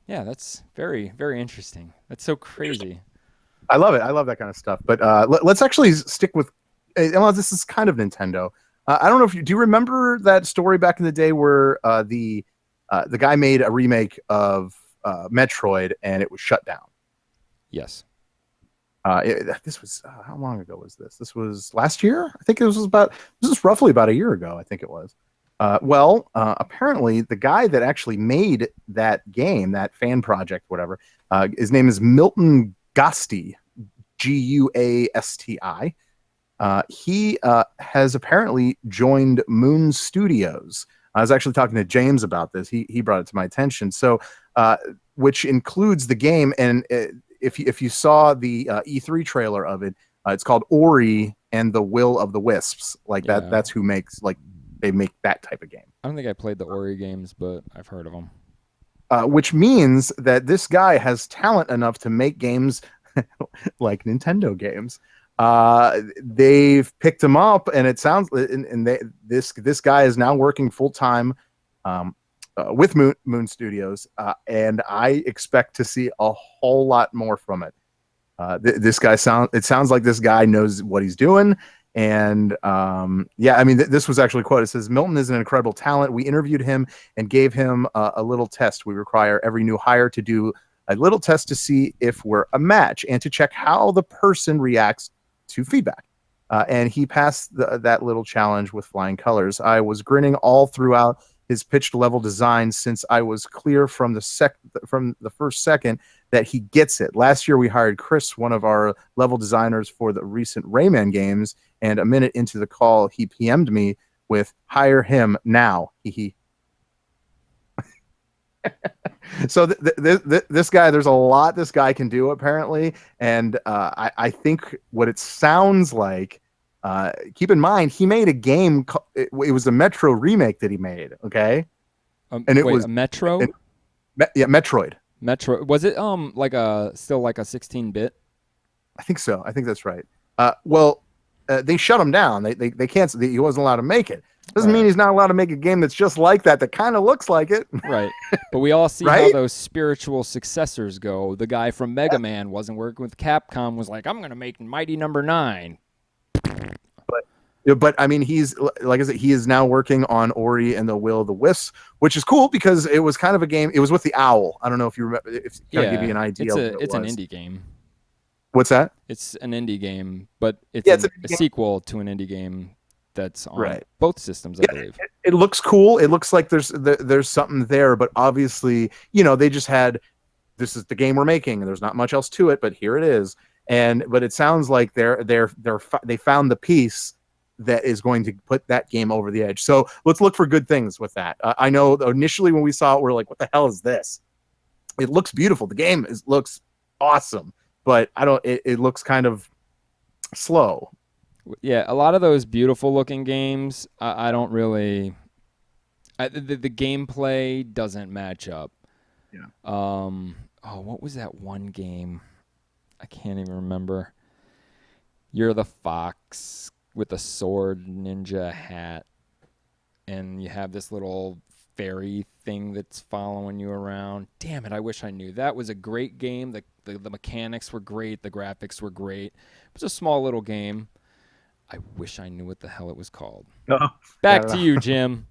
Yeah, that's very, very interesting. That's so crazy. I love it. I love that kind of stuff. But let's actually stick with. Well, this is kind of Nintendo. I don't know if do you remember that story back in the day where the guy made a remake of Metroid and it was shut down. Yes. This was how long ago was this? This was last year. I think this was roughly about a year ago. I think it was. Apparently the guy that actually made that game, that fan project, whatever, his name is Milton Guasti, Guasti. He has apparently joined Moon Studios. I was actually talking to James about this. He brought it to my attention. So, which includes the game. And if you saw the E3 trailer of it, it's called Ori and the Will of the Wisps. Like that. That's who makes they make that type of game. I don't think I played the Ori games, but I've heard of them. Which means that this guy has talent enough to make games like Nintendo games. They've picked him up, and it sounds this guy is now working full time with Moon Studios, and I expect to see a whole lot more from it. This guy sounds like this guy knows what he's doing. And yeah, I mean, this was actually a quote. It says, Milton is an incredible talent. We interviewed him and gave him a little test. We require every new hire to do a little test to see if we're a match and to check how the person reacts to feedback. And he passed that little challenge with flying colors. I was grinning all throughout his pitched level design since I was clear from the first second that he gets it. Last year we hired Chris, one of our level designers for the recent Rayman games, and a minute into the call he PM'd me with "Hire him now." So this guy, there's a lot this guy can do apparently, and I think what it sounds like. Keep in mind, he made a game. It was a Metro remake that he made. Okay, and it was a Metro. Yeah, Metroid. Metro, was it still like a 16-bit? I think so. I think that's right. They shut him down. They canceled. He wasn't allowed to make it. Doesn't mean he's not allowed to make a game that's just like that kind of looks like it. Right. But we all see right? how those spiritual successors go. The guy from Mega Man wasn't working with Capcom, was like, I'm going to make Mighty Number 9. But I mean, he's like I said, he is now working on Ori and the Will of the Wisps, which is cool because it was kind of a game. It was with the owl. I don't know if you remember. If kind of give you an idea. It's an indie game. What's that? It's an indie game, but it's a sequel to an indie game that's on both systems, I believe. It looks cool. It looks like there's something there, but obviously, they just had, this is the game we're making, and there's not much else to it, but here it is. But it sounds like they found the piece that is going to put that game over the edge. So let's look for good things with that. I know initially when we saw it, we're like, what the hell is this? It looks beautiful. The game looks awesome, but it looks kind of slow. Yeah, a lot of those beautiful looking games, I don't really. The gameplay doesn't match up. Yeah. What was that one game? I can't even remember. You're the fox with a sword, ninja hat, and you have this little fairy thing that's following you around. Damn it! I wish I knew. That was a great game. The mechanics were great. The graphics were great. It was a small little game. I wish I knew what the hell it was called. Back to you, Jim.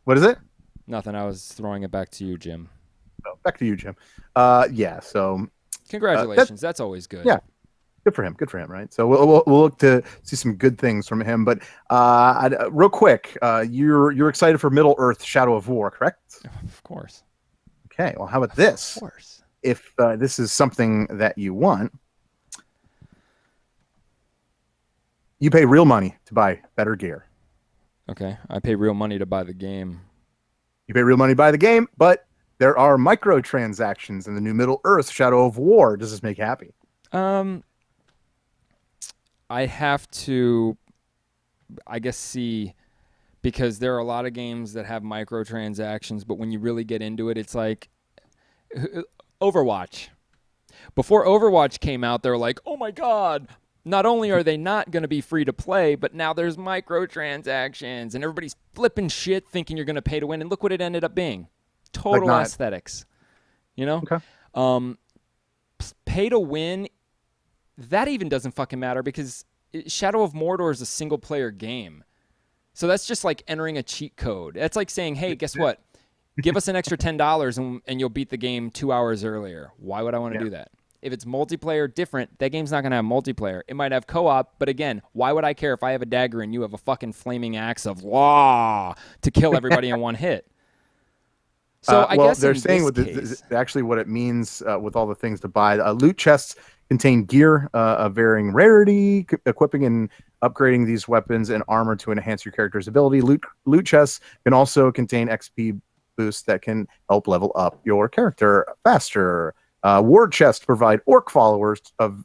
What is it? Nothing. I was throwing it back to you, Jim. Oh, back to you, Jim. Yeah. So congratulations. That's always good. Yeah. Good for him. Good for him. Right. So we'll look to see some good things from him. But real quick, you're excited for Middle Earth: Shadow of War, correct? Of course. Okay. Well, how about this? Of course. If this is something that you want, you pay real money to buy better gear. Okay. I pay real money to buy the game. You pay real money to buy the game, but there are microtransactions in the new Middle Earth: Shadow of War. Does this make you happy? I have to, I guess, see, because there are a lot of games that have microtransactions, but when you really get into it, it's like Overwatch. Before Overwatch came out, they're like, oh my God, not only are they not going to be free to play, but now there's microtransactions, and everybody's flipping shit thinking you're going to pay to win, and look what it ended up being. Total aesthetics. Okay. Pay to win, that even doesn't fucking matter because Shadow of Mordor is a single-player game. So that's just like entering a cheat code. That's like saying, hey, guess what? Give us an extra $10 and you'll beat the game 2 hours earlier. Why would I want to do that? If it's multiplayer different, that game's not going to have multiplayer. It might have co-op, but again, why would I care if I have a dagger and you have a fucking flaming axe of law to kill everybody in one hit? So I guess they're saying actually what it means with all the things to buy. Loot chests contain gear of varying rarity, equipping and upgrading these weapons and armor to enhance your character's ability. Loot chests can also contain XP boosts that can help level up your character faster. War chests provide orc followers of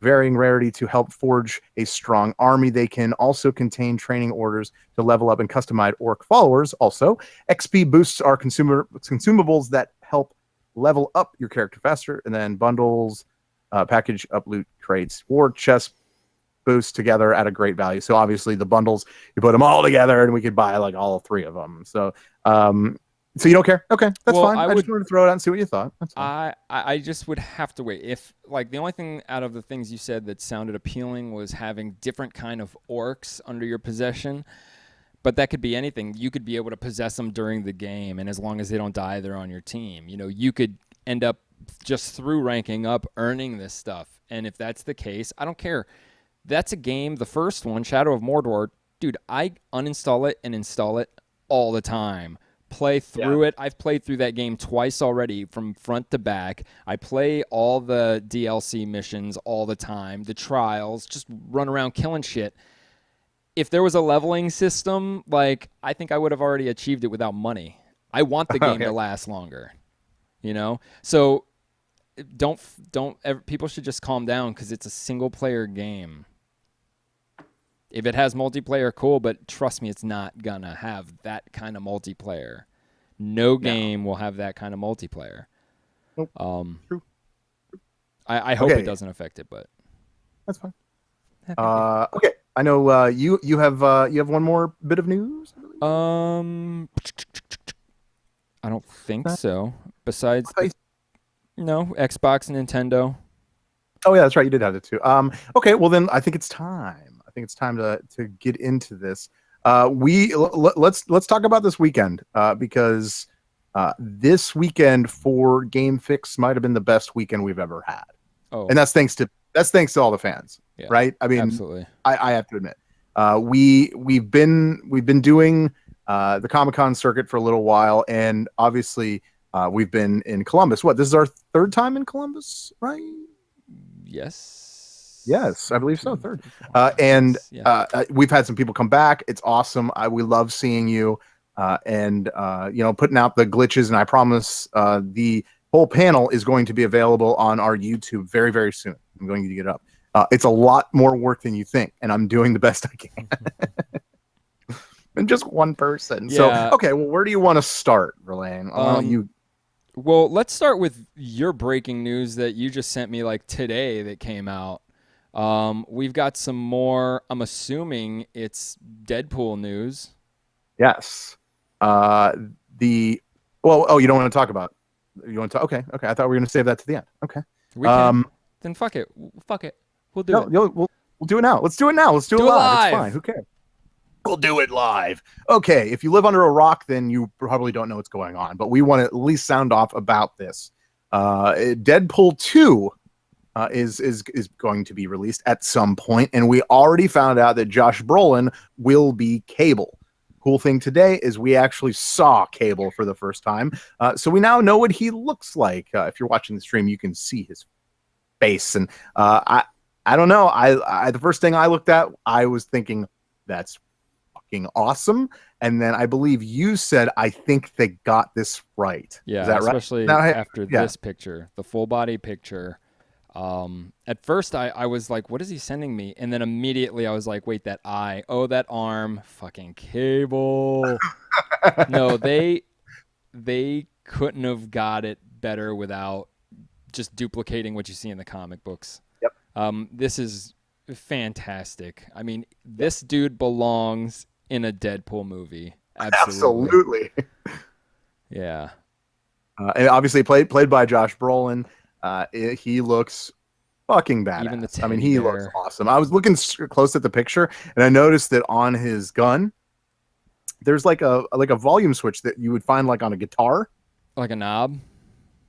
varying rarity to help forge a strong army. They can also contain training orders to level up and customize orc followers. Also, XP boosts are consumables that help level up your character faster. And then bundles, package up loot crates, war chest boosts together at a great value. So obviously the bundles, you put them all together and we could buy like all three of them. So so you don't care? Okay, that's fine. I just wanted to throw it out and see what you thought. That's fine. I just would have to wait. If like the only thing out of the things you said that sounded appealing was having different kind of orcs under your possession, but that could be anything. You could be able to possess them during the game, and as long as they don't die, they're on your team. You know, you could end up just through ranking up earning this stuff. And if that's the case, I don't care. That's a game, the first one, Shadow of Mordor, dude, I uninstall it and install it all the time. Play through it. I've played through that game twice already from front to back. I play all the DLC missions all the time, the trials, just run around killing shit. If there was a leveling system, like, I think I would have already achieved it without money. I want the game to last longer, you know? So people should just calm down because it's a single player game. If it has multiplayer, cool, but trust me, it's not going to have that kind of multiplayer. No game will have that kind of multiplayer. Nope. True. I hope it doesn't affect it, but that's fine. Okay. I know you have one more bit of news? I don't think so. Besides Xbox and Nintendo. Oh yeah, that's right. You did have it too. Okay, well then I think it's time. I think it's time to get into this. Let's talk about this weekend because this weekend for Game Fix might have been the best weekend we've ever had. Oh, and that's thanks to all the fans, right? I mean, absolutely. I have to admit, we've been doing the Comic-Con circuit for a little while, and obviously we've been in Columbus. What, this is our third time in Columbus, right? Yes, I believe so. Third. And we've had some people come back. It's awesome. We love seeing you and putting out the glitches. And I promise the whole panel is going to be available on our YouTube very, very soon. I'm going to get it up. It's a lot more work than you think, and I'm doing the best I can. And just one person. Yeah. So, okay, well, where do you want to start, Verlaine? Well, let's start with your breaking news that you just sent me like today that came out. We've got some more, I'm assuming it's Deadpool news. Yes. You don't want to talk about it. You want to okay. I thought we were going to save that to the end. Okay. We can. Then fuck it. We'll do it. We'll do it now. Let's do it now. Let's do it live. It's fine. Who cares? We'll do it live. Okay. If you live under a rock, then you probably don't know what's going on, but we want to at least sound off about this. Deadpool 2 is going to be released at some point, and we already found out that Josh Brolin will be Cable. Cool thing today is we actually saw Cable for the first time, so we now know what he looks like. If you're watching the stream, you can see his face, and I don't know. I the first thing I looked at, I was thinking that's fucking awesome, and then I believe you said I think they got this right. Yeah, is that right? Especially after this picture, the full body picture. At first I was like, what is he sending me? And then immediately I was like, wait, that eye, oh, that arm, fucking Cable. No, they couldn't have got it better without just duplicating what you see in the comic books. Yep. This is fantastic. I mean, this dude belongs in a Deadpool movie. Absolutely. Yeah. And obviously played by Josh Brolin. He looks fucking badass. Even the I mean, he looks awesome. I was looking close at the picture, and I noticed that on his gun, there's like a volume switch that you would find like on a guitar, like a knob.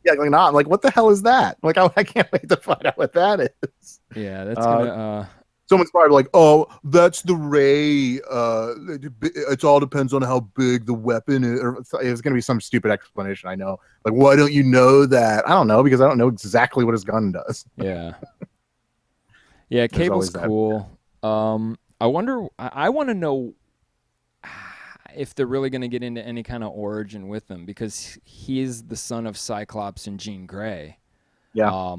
Yeah, like a knob. Like, what the hell is that? Like, I can't wait to find out what that is. Yeah, that's gonna. Someone's probably like, "Oh, that's the ray. It all depends on how big the weapon is." Or it's going to be some stupid explanation. I know. Like, why don't you know that? I don't know because I don't know exactly what his gun does. Yeah. Yeah, Cable's cool. I wonder. I want to know if they're really going to get into any kind of origin with him because he's the son of Cyclops and Jean Grey. Yeah.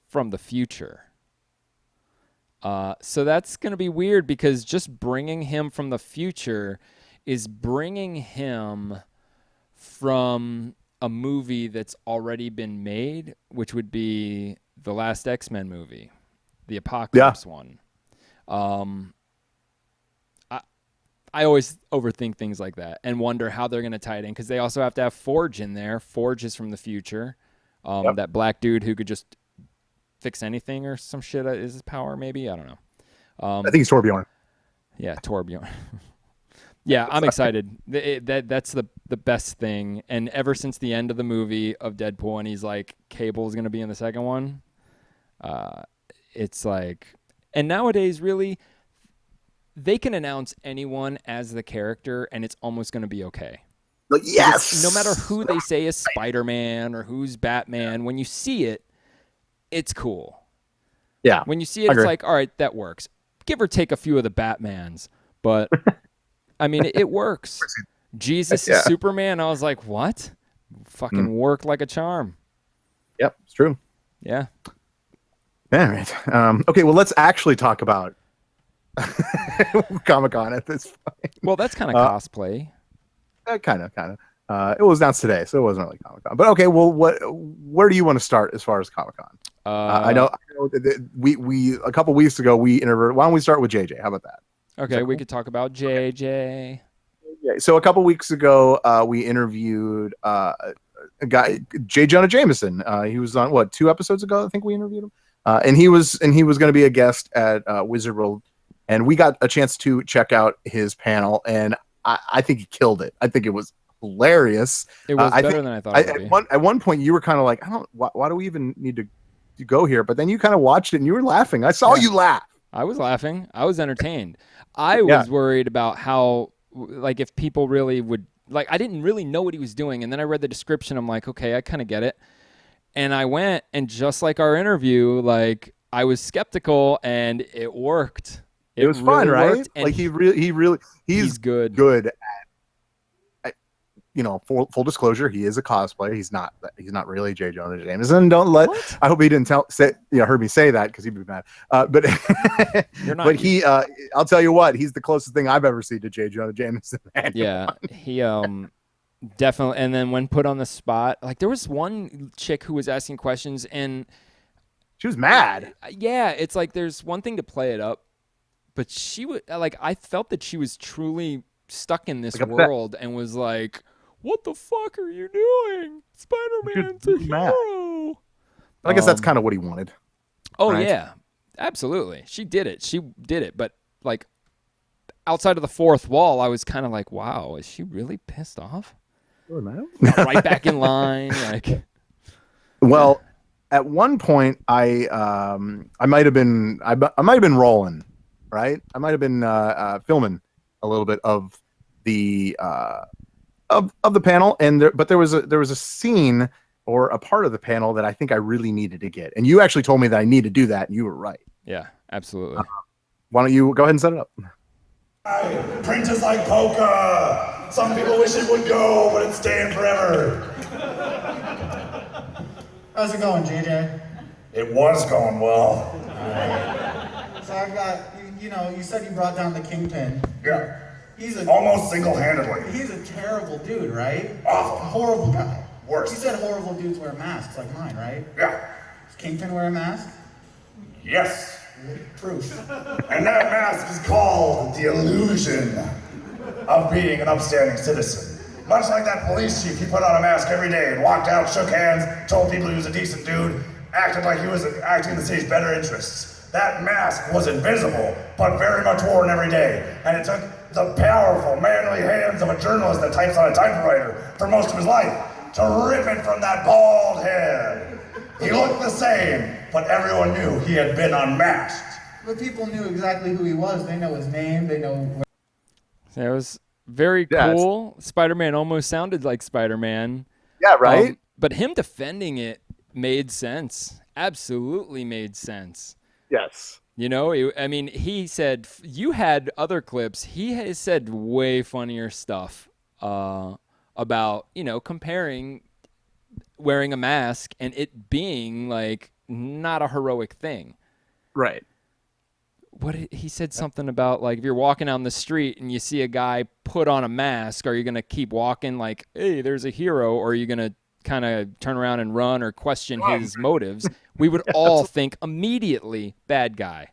From the future. So that's going to be weird because just bringing him from the future is bringing him from a movie that's already been made, which would be the last X-Men movie, the Apocalypse one. I always overthink things like that and wonder how they're going to tie it in because they also have to have Forge in there. Forge is from the future. That black dude who could just fix anything or some shit is his power, maybe? I don't know. I think he's Torbjorn. Yeah, Torbjorn. Yeah, I'm excited. That's the best thing. And ever since the end of the movie of Deadpool and he's like, Cable's going to be in the second one, it's like... And nowadays, really, they can announce anyone as the character and it's almost going to be okay. Yes! No matter who they say is Spider-Man or who's Batman, when you see it, it's cool. Yeah. When you see it, it's like, all right, that works. Give or take a few of the Batmans, but I mean, it works. Jesus is Superman. I was like, what? Fucking work like a charm. Yep, it's true. Yeah. All right. Okay, well, let's actually talk about Comic-Con at this point. Well, that's kind of cosplay. Kind of. It was announced today, so it wasn't really Comic-Con. But okay, well, where do you want to start as far as Comic-Con? I know we a couple weeks ago we interviewed. Why don't we start with JJ? How about that? Okay, we could talk about JJ. Yeah, so a couple weeks ago we interviewed a guy, J. Jonah Jameson. He was on 2 episodes ago. I think we interviewed him, and he was going to be a guest at Wizard World, and we got a chance to check out his panel, and I think he killed it. I think it was hilarious. It was better than I thought it would be. At one point, you were kind of like, why do we even need to go here? But then you kind of watched it and you were laughing. I saw you laugh. I was laughing. I was entertained. I was worried about how like if people really would like. I didn't really know what he was doing, and then I read the description. I'm like, okay, I kind of get it. And I went, and just like our interview, like I was skeptical, and it worked. It was really fun, right? worked, and Like he's good. Good. Full disclosure, he is a cosplayer. He's not really J. Jonah Jameson. Don't let. What? I hope he didn't heard me say that because he'd be mad. But You're not. but he, I'll tell you what, he's the closest thing I've ever seen to J. Jonah Jameson. Yeah, he definitely. And then when put on the spot, like there was one chick who was asking questions, and She was mad. yeah, it's like there's one thing to play it up, but she would like I felt that she was truly stuck in this Like upset. world and was like, "What the fuck are you doing? Spider-Man's a She's mad. hero." I guess that's kind of what he wanted. Oh right? yeah, absolutely. She did it. But like outside of the fourth wall, I was kind of like, "Wow, is she really pissed off?" Got right back in line, like. Well, at one point, I might have been rolling, right? I might have been filming a little bit of the of the panel, and there was a scene or a part of the panel that I think I really needed to get, and you actually told me that I need to do that, and you were right. Yeah, absolutely. Why don't you go ahead and set it up? Print is like poker. Some people wish it would go, but it's staying forever. How's it going, JJ? It was going well. So I've got, you said you brought down the Kingpin. Yeah. He's a Almost single-handedly. He's a terrible dude, right? Awful. Horrible guy. Worse. You said horrible dudes wear masks like mine, right? Yeah. Does Kingpin wear a mask? Yes. Proof. And that mask is called the illusion of being an upstanding citizen. Much like that police chief, he put on a mask every day and walked out, shook hands, told people he was a decent dude, acted like he was acting in the city's better interests. That mask was invisible, but very much worn every day. And it took the powerful, manly hands of a journalist that types on a typewriter for most of his life to rip it from that bald head. He looked the same, but everyone knew he had been unmasked. But people knew exactly who he was. They know his name. They know where. That was very cool. Spider-Man almost sounded like Spider-Man. Yeah, right. But him defending it made sense. Absolutely made sense. Yes. He said you had other clips. He has said way funnier stuff about, comparing wearing a mask and it being like not a heroic thing. Right. He said something about like if you're walking down the street and you see a guy put on a mask, are you going to keep walking like, hey, there's a hero, or are you going to kind of turn around and run or question his motives? We would all think immediately bad guy.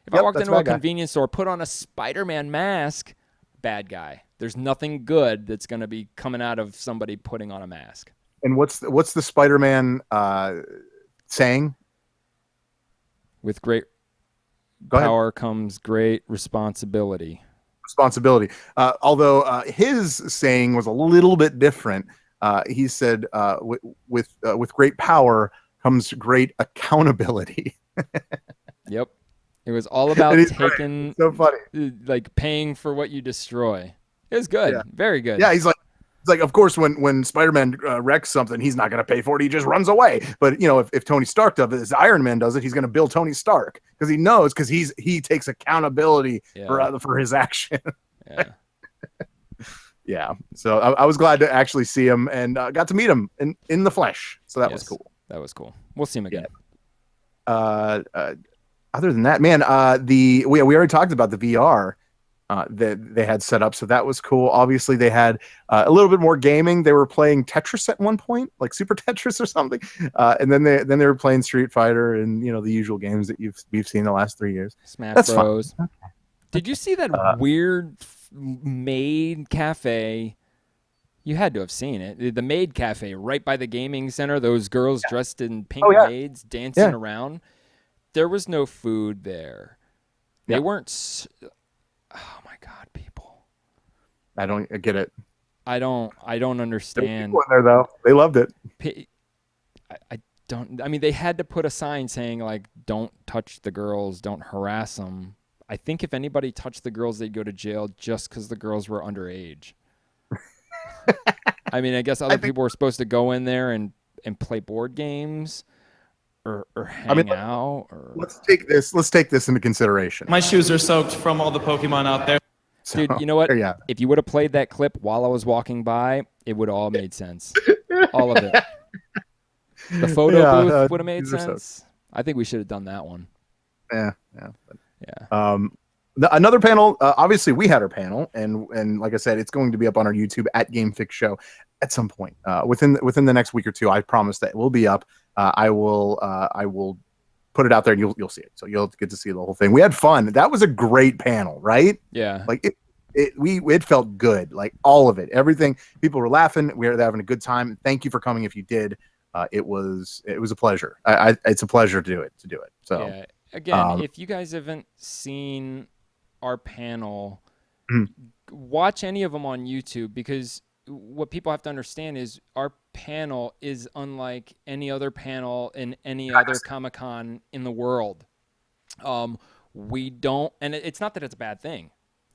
If I walked into a convenience store, put on a Spider-Man mask, bad guy. There's nothing good that's going to be coming out of somebody putting on a mask. And what's the Spider-Man saying? With great power comes great responsibility. Although his saying was a little bit different. He said, "With great power comes great accountability." Yep, it was all about taking. So funny, like paying for what you destroy. It was good, very good. Yeah, he's like, of course, when Spider-Man wrecks something, he's not going to pay for it. He just runs away. But if Tony Stark does it, as Iron Man does it, he's going to bill Tony Stark because he knows, because he takes accountability for his action. Yeah. Yeah. So I was glad to actually see him and got to meet him in the flesh. So that was cool. That was cool. We'll see him again. Yeah. Other than that, man, we already talked about the VR. That they had set up, so that was cool. Obviously, they had a little bit more gaming. They were playing Tetris at one point, like Super Tetris or something, and then they were playing Street Fighter and the usual games that we've seen the last 3 years. Smash Bros. Okay. Did you see that weird maid cafe? You had to have seen it. The maid cafe right by the gaming center. Those girls dressed in pink maids dancing around. There was no food there. They weren't. Oh my God, people! I don't get it. I don't understand. There there though. They loved it. I don't. I mean, they had to put a sign saying like, "Don't touch the girls. Don't harass them." I think if anybody touched the girls, they'd go to jail just because the girls were underage. I mean, I guess other people were supposed to go in there and play board games or hang out. Or... Let's take this into consideration. My shoes are soaked from all the Pokemon out there. So, dude, you know what? Yeah. If you would have played that clip while I was walking by, it would all made sense. All of it. The photo booth would have made sense. I think we should have done that one. Yeah. Yeah. Another panel. Obviously, we had our panel, and like I said, it's going to be up on our YouTube at Game Fix Show at some point within the next week or two. I promise that it will be up. I will put it out there, and you'll see it. So you'll get to see the whole thing. We had fun. That was a great panel, right? Yeah. Like it felt good. Like all of it, everything. People were laughing. We were having a good time. Thank you for coming. If you did, it was a pleasure. It's a pleasure to do it. So yeah. Again, if you guys haven't seen our panel, watch any of them on YouTube, because what people have to understand is our panel is unlike any other panel in any other Comic-Con in the world. We don't, and it's not that it's a bad thing,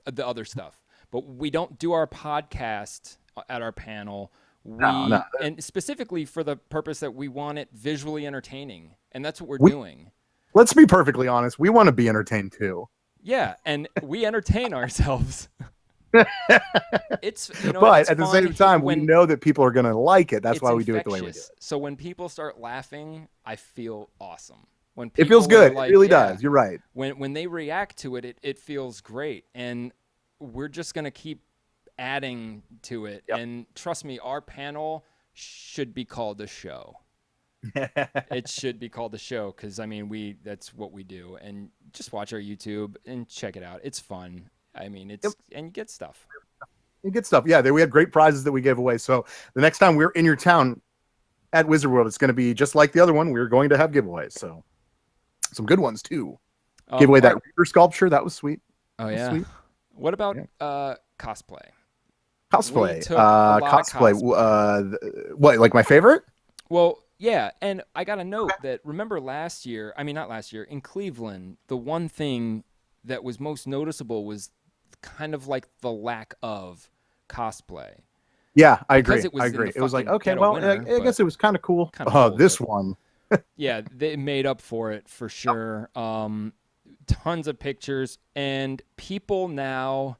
the other stuff, but we don't do our podcast at our panel. And specifically for the purpose that we want it visually entertaining, and that's what we're doing. Let's be perfectly honest. We want to be entertained too. Yeah, and we entertain ourselves. It's but at the same time, we know that people are going to like it. That's why we do it the way we do it. So when people start laughing, I feel awesome. When it feels good, it really does. You're right. When they react to it, it feels great, and we're just going to keep adding to it. Yep. And trust me, our panel should be called a show. It should be called the show, because I mean that's what we do. And just watch our YouTube and check it out. It's fun. I mean, and you get stuff. You get stuff. Yeah, we had great prizes that we gave away. So the next time we're in your town at Wizard World, it's going to be just like the other one. We're going to have giveaways. So some good ones too. Give away that Reaper sculpture. That was sweet. Oh yeah. Sweet. What about cosplay? Cosplay. What, like my favorite? Well, yeah, and I got a note that, remember not last year, in Cleveland, the one thing that was most noticeable was kind of like the lack of cosplay. Yeah, I agree. It was like, okay, well, I guess it was kind of cool. This one. Yeah, they made up for it for sure. Tons of pictures, and people now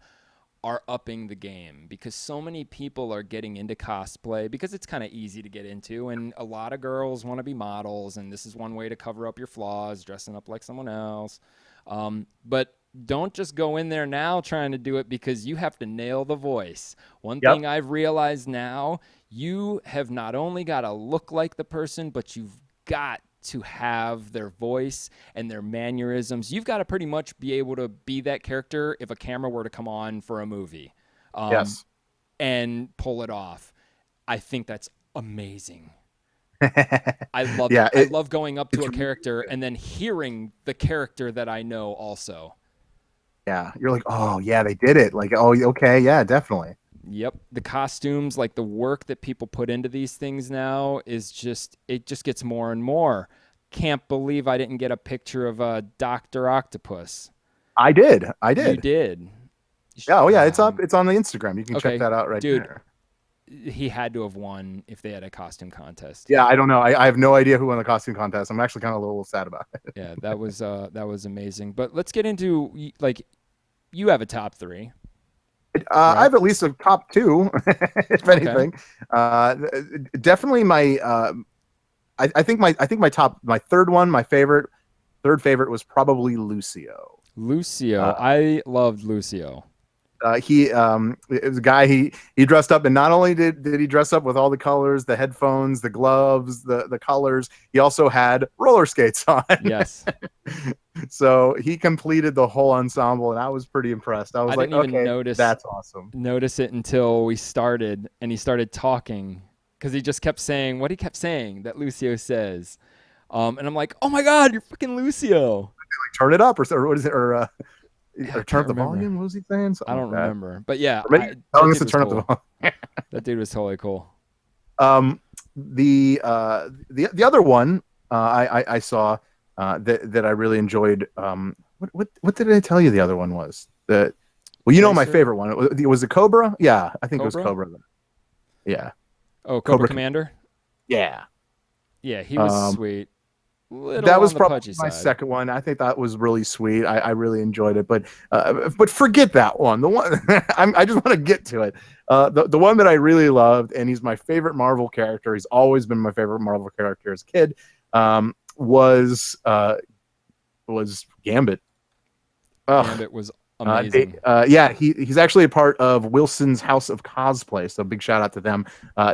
are upping the game, because so many people are getting into cosplay because it's kind of easy to get into, and a lot of girls want to be models, and this is one way to cover up your flaws, dressing up like someone else. But don't just go in there now trying to do it, because you have to nail the voice. One thing I've realized now, you have not only got to look like the person, but you've got to have their voice and their mannerisms. You've got to pretty much be able to be that character if a camera were to come on for a movie. And pull it off. I think that's amazing. I love it. I love going up to a character and then hearing the character that I know also. Yeah, you're like, oh yeah, they did it. Like, oh, okay, yeah, definitely. Yep, the costumes, like the work that people put into these things now is it just gets more and more. Can't believe I didn't get a picture of Dr. Octopus. I did. You did. Oh yeah, it's up. It's on the Instagram. You can check that out there. He had to have won if they had a costume contest. Yeah, I don't know. I have no idea who won the costume contest. I'm actually kind of a little sad about it. Yeah, that was amazing. But let's get into, like, you have a top three. Right? I have at least a top two, if anything. Definitely my. I think my third favorite was probably Lucio. I loved Lucio. It was a guy, he dressed up, and not only did he dress up with all the colors, the headphones, the gloves, the colors, he also had roller skates on. Yes. So he completed the whole ensemble, and I was pretty impressed. I didn't even notice, that's awesome. Notice it until we started, and he started talking, because he just kept saying what he kept saying that Lucio says. And I'm like, oh my God, you're freaking Lucio. Like, turn it up, or what is it, or turn up the volume. What was he saying? I don't remember, but yeah, telling us to turn up the volume. That dude was totally cool. The other one I saw that I really enjoyed what did I tell you the other one was? Well, you know my Tracer? favorite one. Was it Cobra? Yeah, I think it was Cobra? Cobra. Yeah. Oh, Cobra Cobra Commander. Yeah. Yeah, he was Um, sweet. Little That was on the probably pudgy my side. second one. I think that was really sweet. I really enjoyed it. But forget that one. The one I just want to get to it. The one that I really loved, and he's my favorite Marvel character. He's always been my favorite Marvel character as a kid. Was Gambit. Ugh. Gambit was amazing. Yeah, he's actually a part of Wilson's House of Cosplay, so big shout out to them.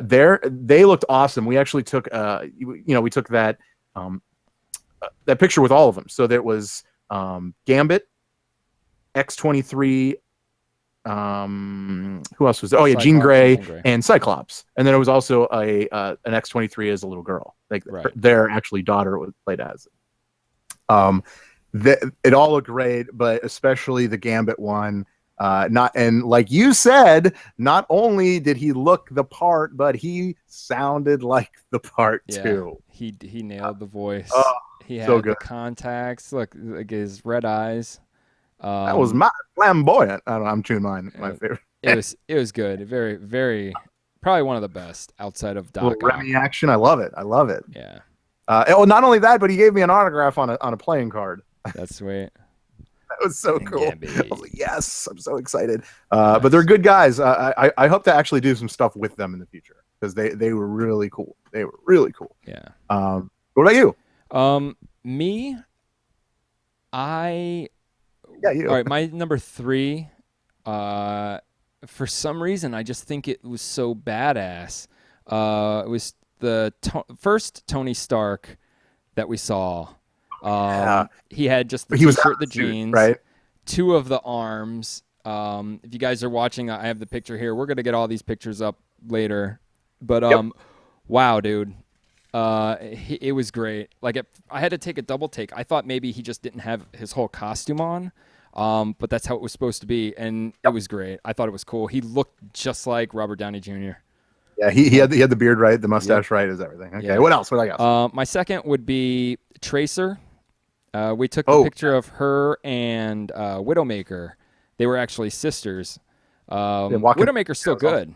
They looked awesome. We actually took we took that that picture with all of them. So there was Gambit, X-23. Who else was there? Oh yeah, Jean Grey and Cyclops. And then it was also an X-23 as a little girl. Like their actually daughter was played as. It all looked great, but especially the Gambit one. And like you said, not only did he look the part, but he sounded like the part too. He nailed the voice. He had so good. the contacts. Look, like his red eyes. That was my flamboyant. I don't know, I'm chewing my favorite. It was good. Very, very, probably one of the best outside of Doc. Remy action. I love it. Yeah. Not only that, but he gave me an autograph on a playing card. That's sweet. That was so cool. I was like, yes, I'm so excited. But they're good guys. I hope to actually do some stuff with them in the future because they were really cool. They were really cool. Yeah. What about you? Me, you. All right, my number 3. For some reason, I just think it was so badass. It was the first Tony Stark that we saw. He had just the t-shirt, the jeans, right? 2 of the arms. If you guys are watching, I have the picture here. We're gonna get all these pictures up later. But wow, dude. It was great. Like I had to take a double take. I thought maybe he just didn't have his whole costume on, but that's how it was supposed to be, and it was great. I thought it was cool. He looked just like Robert Downey Jr. Yeah, he had the beard right, the mustache right, is everything. Okay, what else? What I got? My second would be Tracer. We took the picture of her and Widowmaker. They were actually sisters. Widowmaker's still good.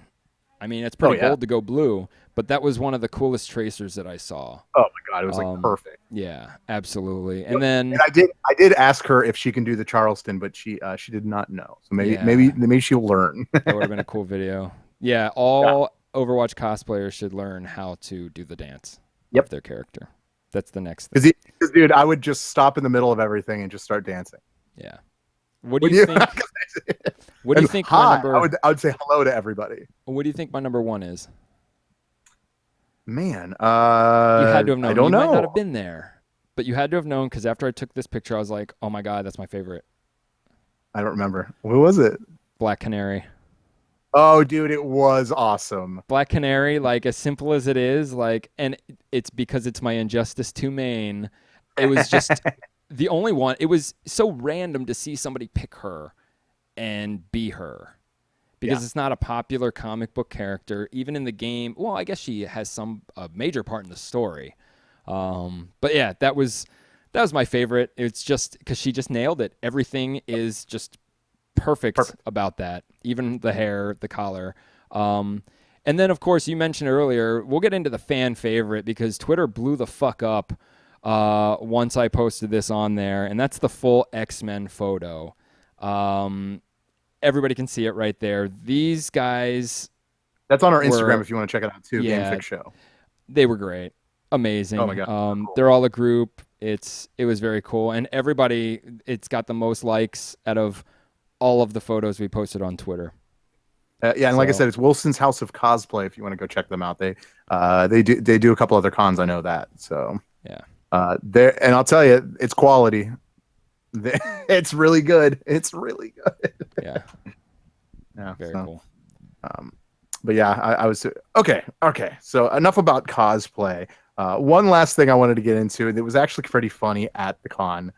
I mean, it's pretty bold to go blue, but that was one of the coolest Tracers that I saw. Oh my god, it was like perfect. Yeah, absolutely. And then I did ask her if she can do the Charleston, but she did not know. So maybe she'll learn. That would have been a cool video. Yeah, all Overwatch cosplayers should learn how to do the dance of their character. That's the next thing. Because, dude, I would just stop in the middle of everything and just start dancing. Yeah. What do you think? What do you think? I would say hello to everybody. What do you think my number 1 is? Man, you had to have known. I don't know. You might not have been there, but you had to have known because after I took this picture, I was like, "Oh my god, that's my favorite." I don't remember. What was it? Black Canary. Oh, dude, it was awesome. Black Canary, like as simple as it is, like, and it's because it's my Injustice 2 main. It was just the only one. It was so random to see somebody pick her and be her because it's not a popular comic book character, even in the game. Well, I guess she has a major part in the story. But yeah, that was my favorite. It's just because she just nailed it. Everything is just perfect about that. Even the hair, the collar. And then, of course, you mentioned earlier, we'll get into the fan favorite because Twitter blew the fuck up once I posted this on there, and that's the full X-Men photo. Everybody can see it right there. These guys... That's on our Instagram if you want to check it out, too. Game Fix Show. They were great. Amazing. Oh, my God. Cool. They're all a group. It was very cool. And everybody, it's got the most likes out of all of the photos we posted on Twitter. Like I said, it's Wilson's House of Cosplay. If you want to go check them out, they do a couple other cons. I know that. So and I'll tell you, it's quality. It's really good. It's really good. Yeah. Very cool. But yeah, I was okay. So enough about cosplay. One last thing I wanted to get into that was actually pretty funny at the con.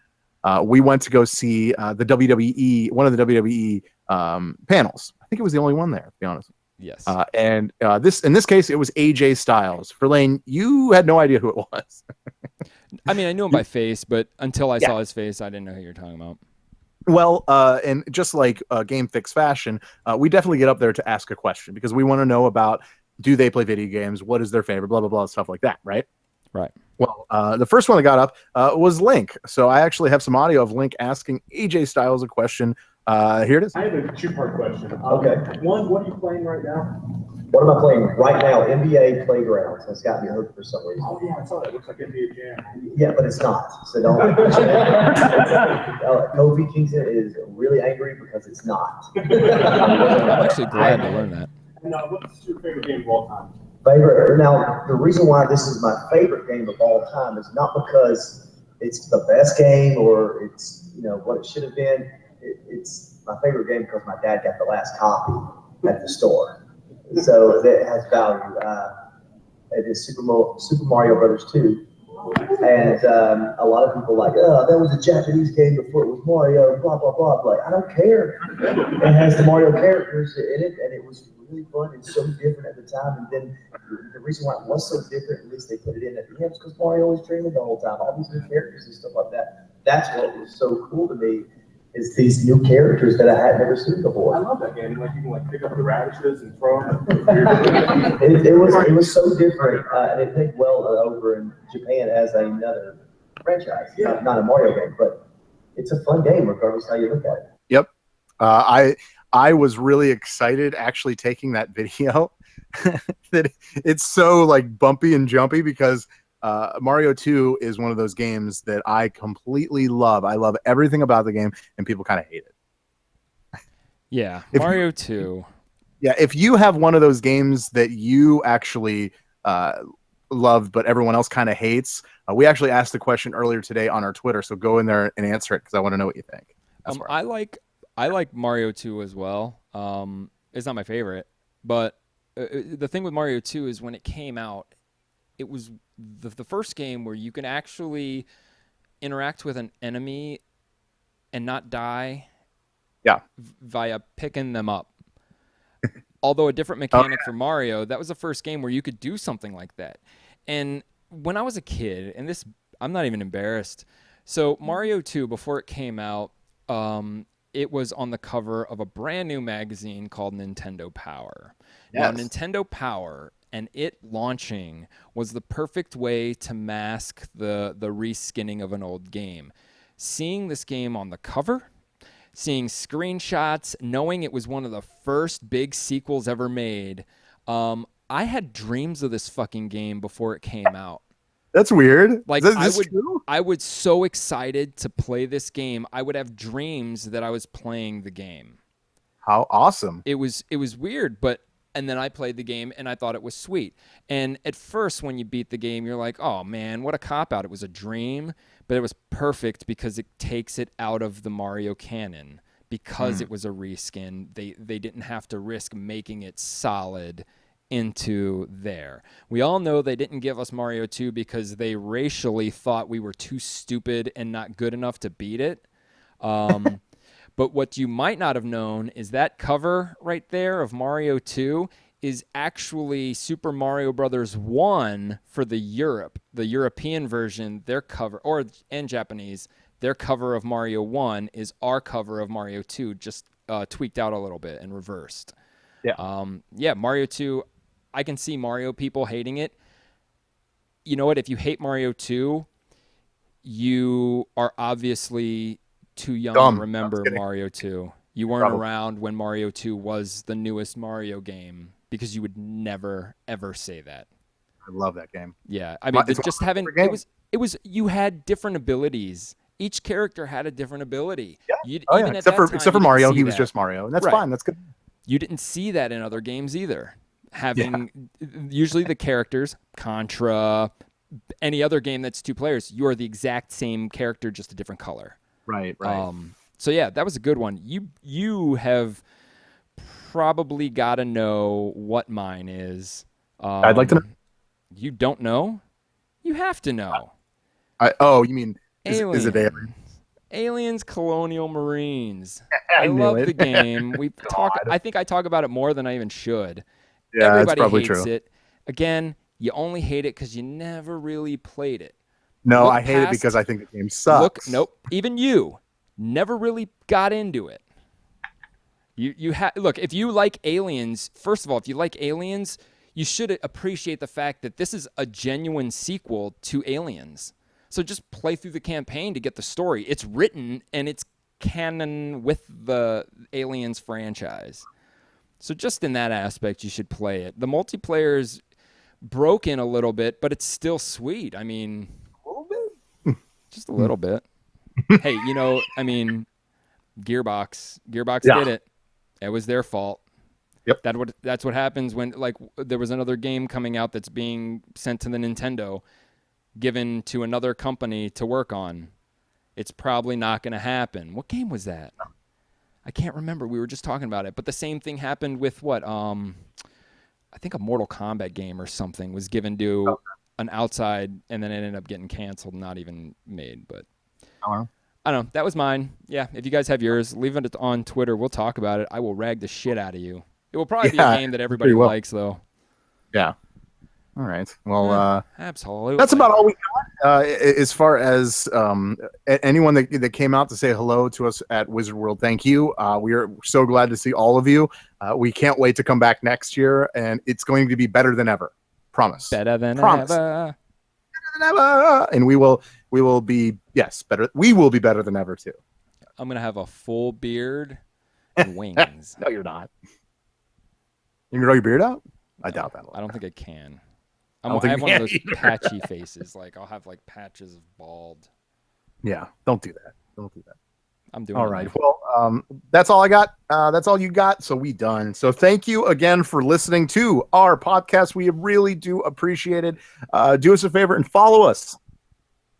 We went to go see the WWE, one of the WWE panels. I think it was the only one there, to be honest. Yes. And in this case, it was AJ Styles. Verlaine, you had no idea who it was. I mean, I knew him by face, but until I saw his face, I didn't know who you were talking about. Well, and just like Game Fix fashion, we definitely get up there to ask a question because we want to know about, do they play video games? What is their favorite? Blah, blah, blah, stuff like that, right? Right. Well, the first one that got up was Link. So I actually have some audio of Link asking AJ Styles a question. Here it is. I have a two-part question. Okay. One, what are you playing right now? What am I playing right now? NBA Playgrounds. That's got me hooked for some reason. Oh yeah, I saw that. It looks like NBA Jam. Yeah, but it's not. So don't. Kofi Kingston is really angry because it's not. I'm actually glad to learn that. Now, what's your favorite game of all time? Favorite. Now, the reason why this is my favorite game of all time is not because it's the best game or it's what it should have been. It's my favorite game because my dad got the last copy at the store. So that has value. It is Super Mario Brothers 2. And a lot of people like, oh, that was a Japanese game before it was Mario, blah, blah, blah. Like, I don't care. It has the Mario characters in it, and it was really fun and so different at the time. And then the reason why it was so different, at least they put it in at the end, is because Mario was dreaming the whole time. All these new characters and stuff like that. That's what was so cool to me. Is these new characters that I had never seen before. I love that game. Like you can pick up the radishes and throw them. it was so different, and it played well over in Japan as another franchise. Yeah. Not a Mario game, but it's a fun game regardless how you look at it. Yep. I was really excited actually taking that video. That it's so like bumpy and jumpy because Mario 2 is one of those games that I completely love. I love everything about the game, and people kind of hate it. Yeah, Mario 2. Yeah, if you have one of those games that you actually love, but everyone else kind of hates, we actually asked the question earlier today on our Twitter, so go in there and answer it because I want to know what you think. I like Mario 2 as well. It's not my favorite, but the thing with Mario 2 is when it came out, it was the first game where you can actually interact with an enemy and not die via picking them up. Although a different mechanic for Mario, that was the first game where you could do something like that. And when I was a kid, and this, I'm not even embarrassed. So Mario 2, before it came out, it was on the cover of a brand new magazine called Nintendo Power. Yes. Now, Nintendo Power and it launching was the perfect way to mask the reskinning of an old game. Seeing this game on the cover, seeing screenshots, knowing it was one of the first big sequels ever made, I had dreams of this fucking game before it came out. That's weird. Like true? I was so excited to play this game. I would have dreams that I was playing the game. How awesome. It was weird, and then I played the game and I thought it was sweet. And at first when you beat the game, you're like, oh man, what a cop-out. It was a dream, but it was perfect because it takes it out of the Mario canon. Because it was a reskin, they didn't have to risk making it solid into there. We all know they didn't give us Mario 2 because they racially thought we were too stupid and not good enough to beat it. But what you might not have known is that cover right there of Mario 2 is actually Super Mario Brothers 1 for the European version. Their cover, and Japanese, their cover of Mario 1 is our cover of Mario 2, just tweaked out a little bit and reversed. Yeah. Mario 2, I can see Mario people hating it. You know what? If you hate Mario 2, you are obviously too young to remember Mario 2. You weren't around when Mario 2 was the newest Mario game because you would never, ever say that. I love that game. Yeah. I mean, just having, it was, you had different abilities. Each character had a different ability. Yeah. Except for Mario, he was just Mario. And that's fine. That's good. You didn't see that in other games either. Usually the characters, Contra, any other game that's two players, you are the exact same character, just a different color. Right. So yeah, that was a good one. You have probably got to know what mine is. I'd like to know. You don't know? You have to know. You mean is it Aliens? Aliens Colonial Marines. I love the game. I think I talk about it more than I even should. Yeah, Everybody that's probably hates true. it. Again, you only hate it because you never really played it. No, Look I hate it past- because I think the game sucks. Nope. Even you never really got into it. Look, if you like Aliens, first of all, if you like Aliens, you should appreciate the fact that this is a genuine sequel to Aliens. So just play through the campaign to get the story. It's written and it's canon with the Aliens franchise. So just in that aspect, you should play it. The multiplayer is broken a little bit, but it's still sweet. I mean, A little bit. just a little bit. Hey, Gearbox Yeah. did it. It was their fault. Yep. That's what happens when, like, there was another game coming out that's being sent to the Nintendo, given to another company to work on. It's probably not going to happen. What game was that? I can't remember. We were just talking about it. But the same thing happened with what? I think a Mortal Kombat game or something was given to an outside, and then it ended up getting canceled, not even made. But I don't know. That was mine. Yeah, if you guys have yours, leave it on Twitter. We'll talk about it. I will rag the shit out of you. It will probably be a game that everybody likes, though. Yeah. All right. Well, absolutely. That's about all we got. As far as anyone that came out to say hello to us at Wizard World, thank you. We are so glad to see all of you. We can't wait to come back next year, and it's going to be better than ever. Promise. Better than Promise. ever. Better than ever. And we will be better. We will be better than ever too. I'm gonna have a full beard and wings. No, you're not. You can grow your beard out? I doubt that. I don't think I can. I don't I think have you one of can those either. patchy faces. Like I'll have like patches of bald. Yeah, don't do that. Don't do that. I'm doing all it right. now. Well, that's all I got. That's all you got. So we done. So thank you again for listening to our podcast. We really do appreciate it. Do us a favor and follow us.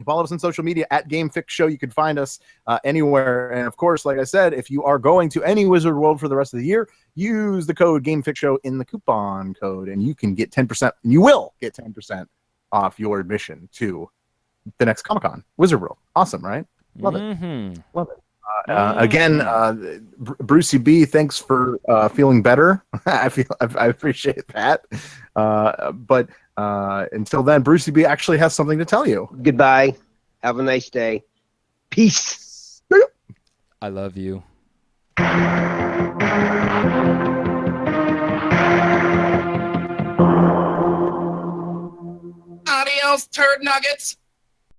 Follow us on social media at Game Fix Show. You can find us anywhere. And of course, like I said, if you are going to any Wizard World for the rest of the year, use the code Game Fix Show in the coupon code, and you can get 10%. You will get 10% off your admission to the next Comic-Con, Wizard World. Awesome, right? Love it. Love it. Again, Brucey B, thanks for feeling better. I appreciate that. But until then, Brucey B actually has something to tell you. Goodbye. Have a nice day. Peace. I love you. Adios, turd nuggets.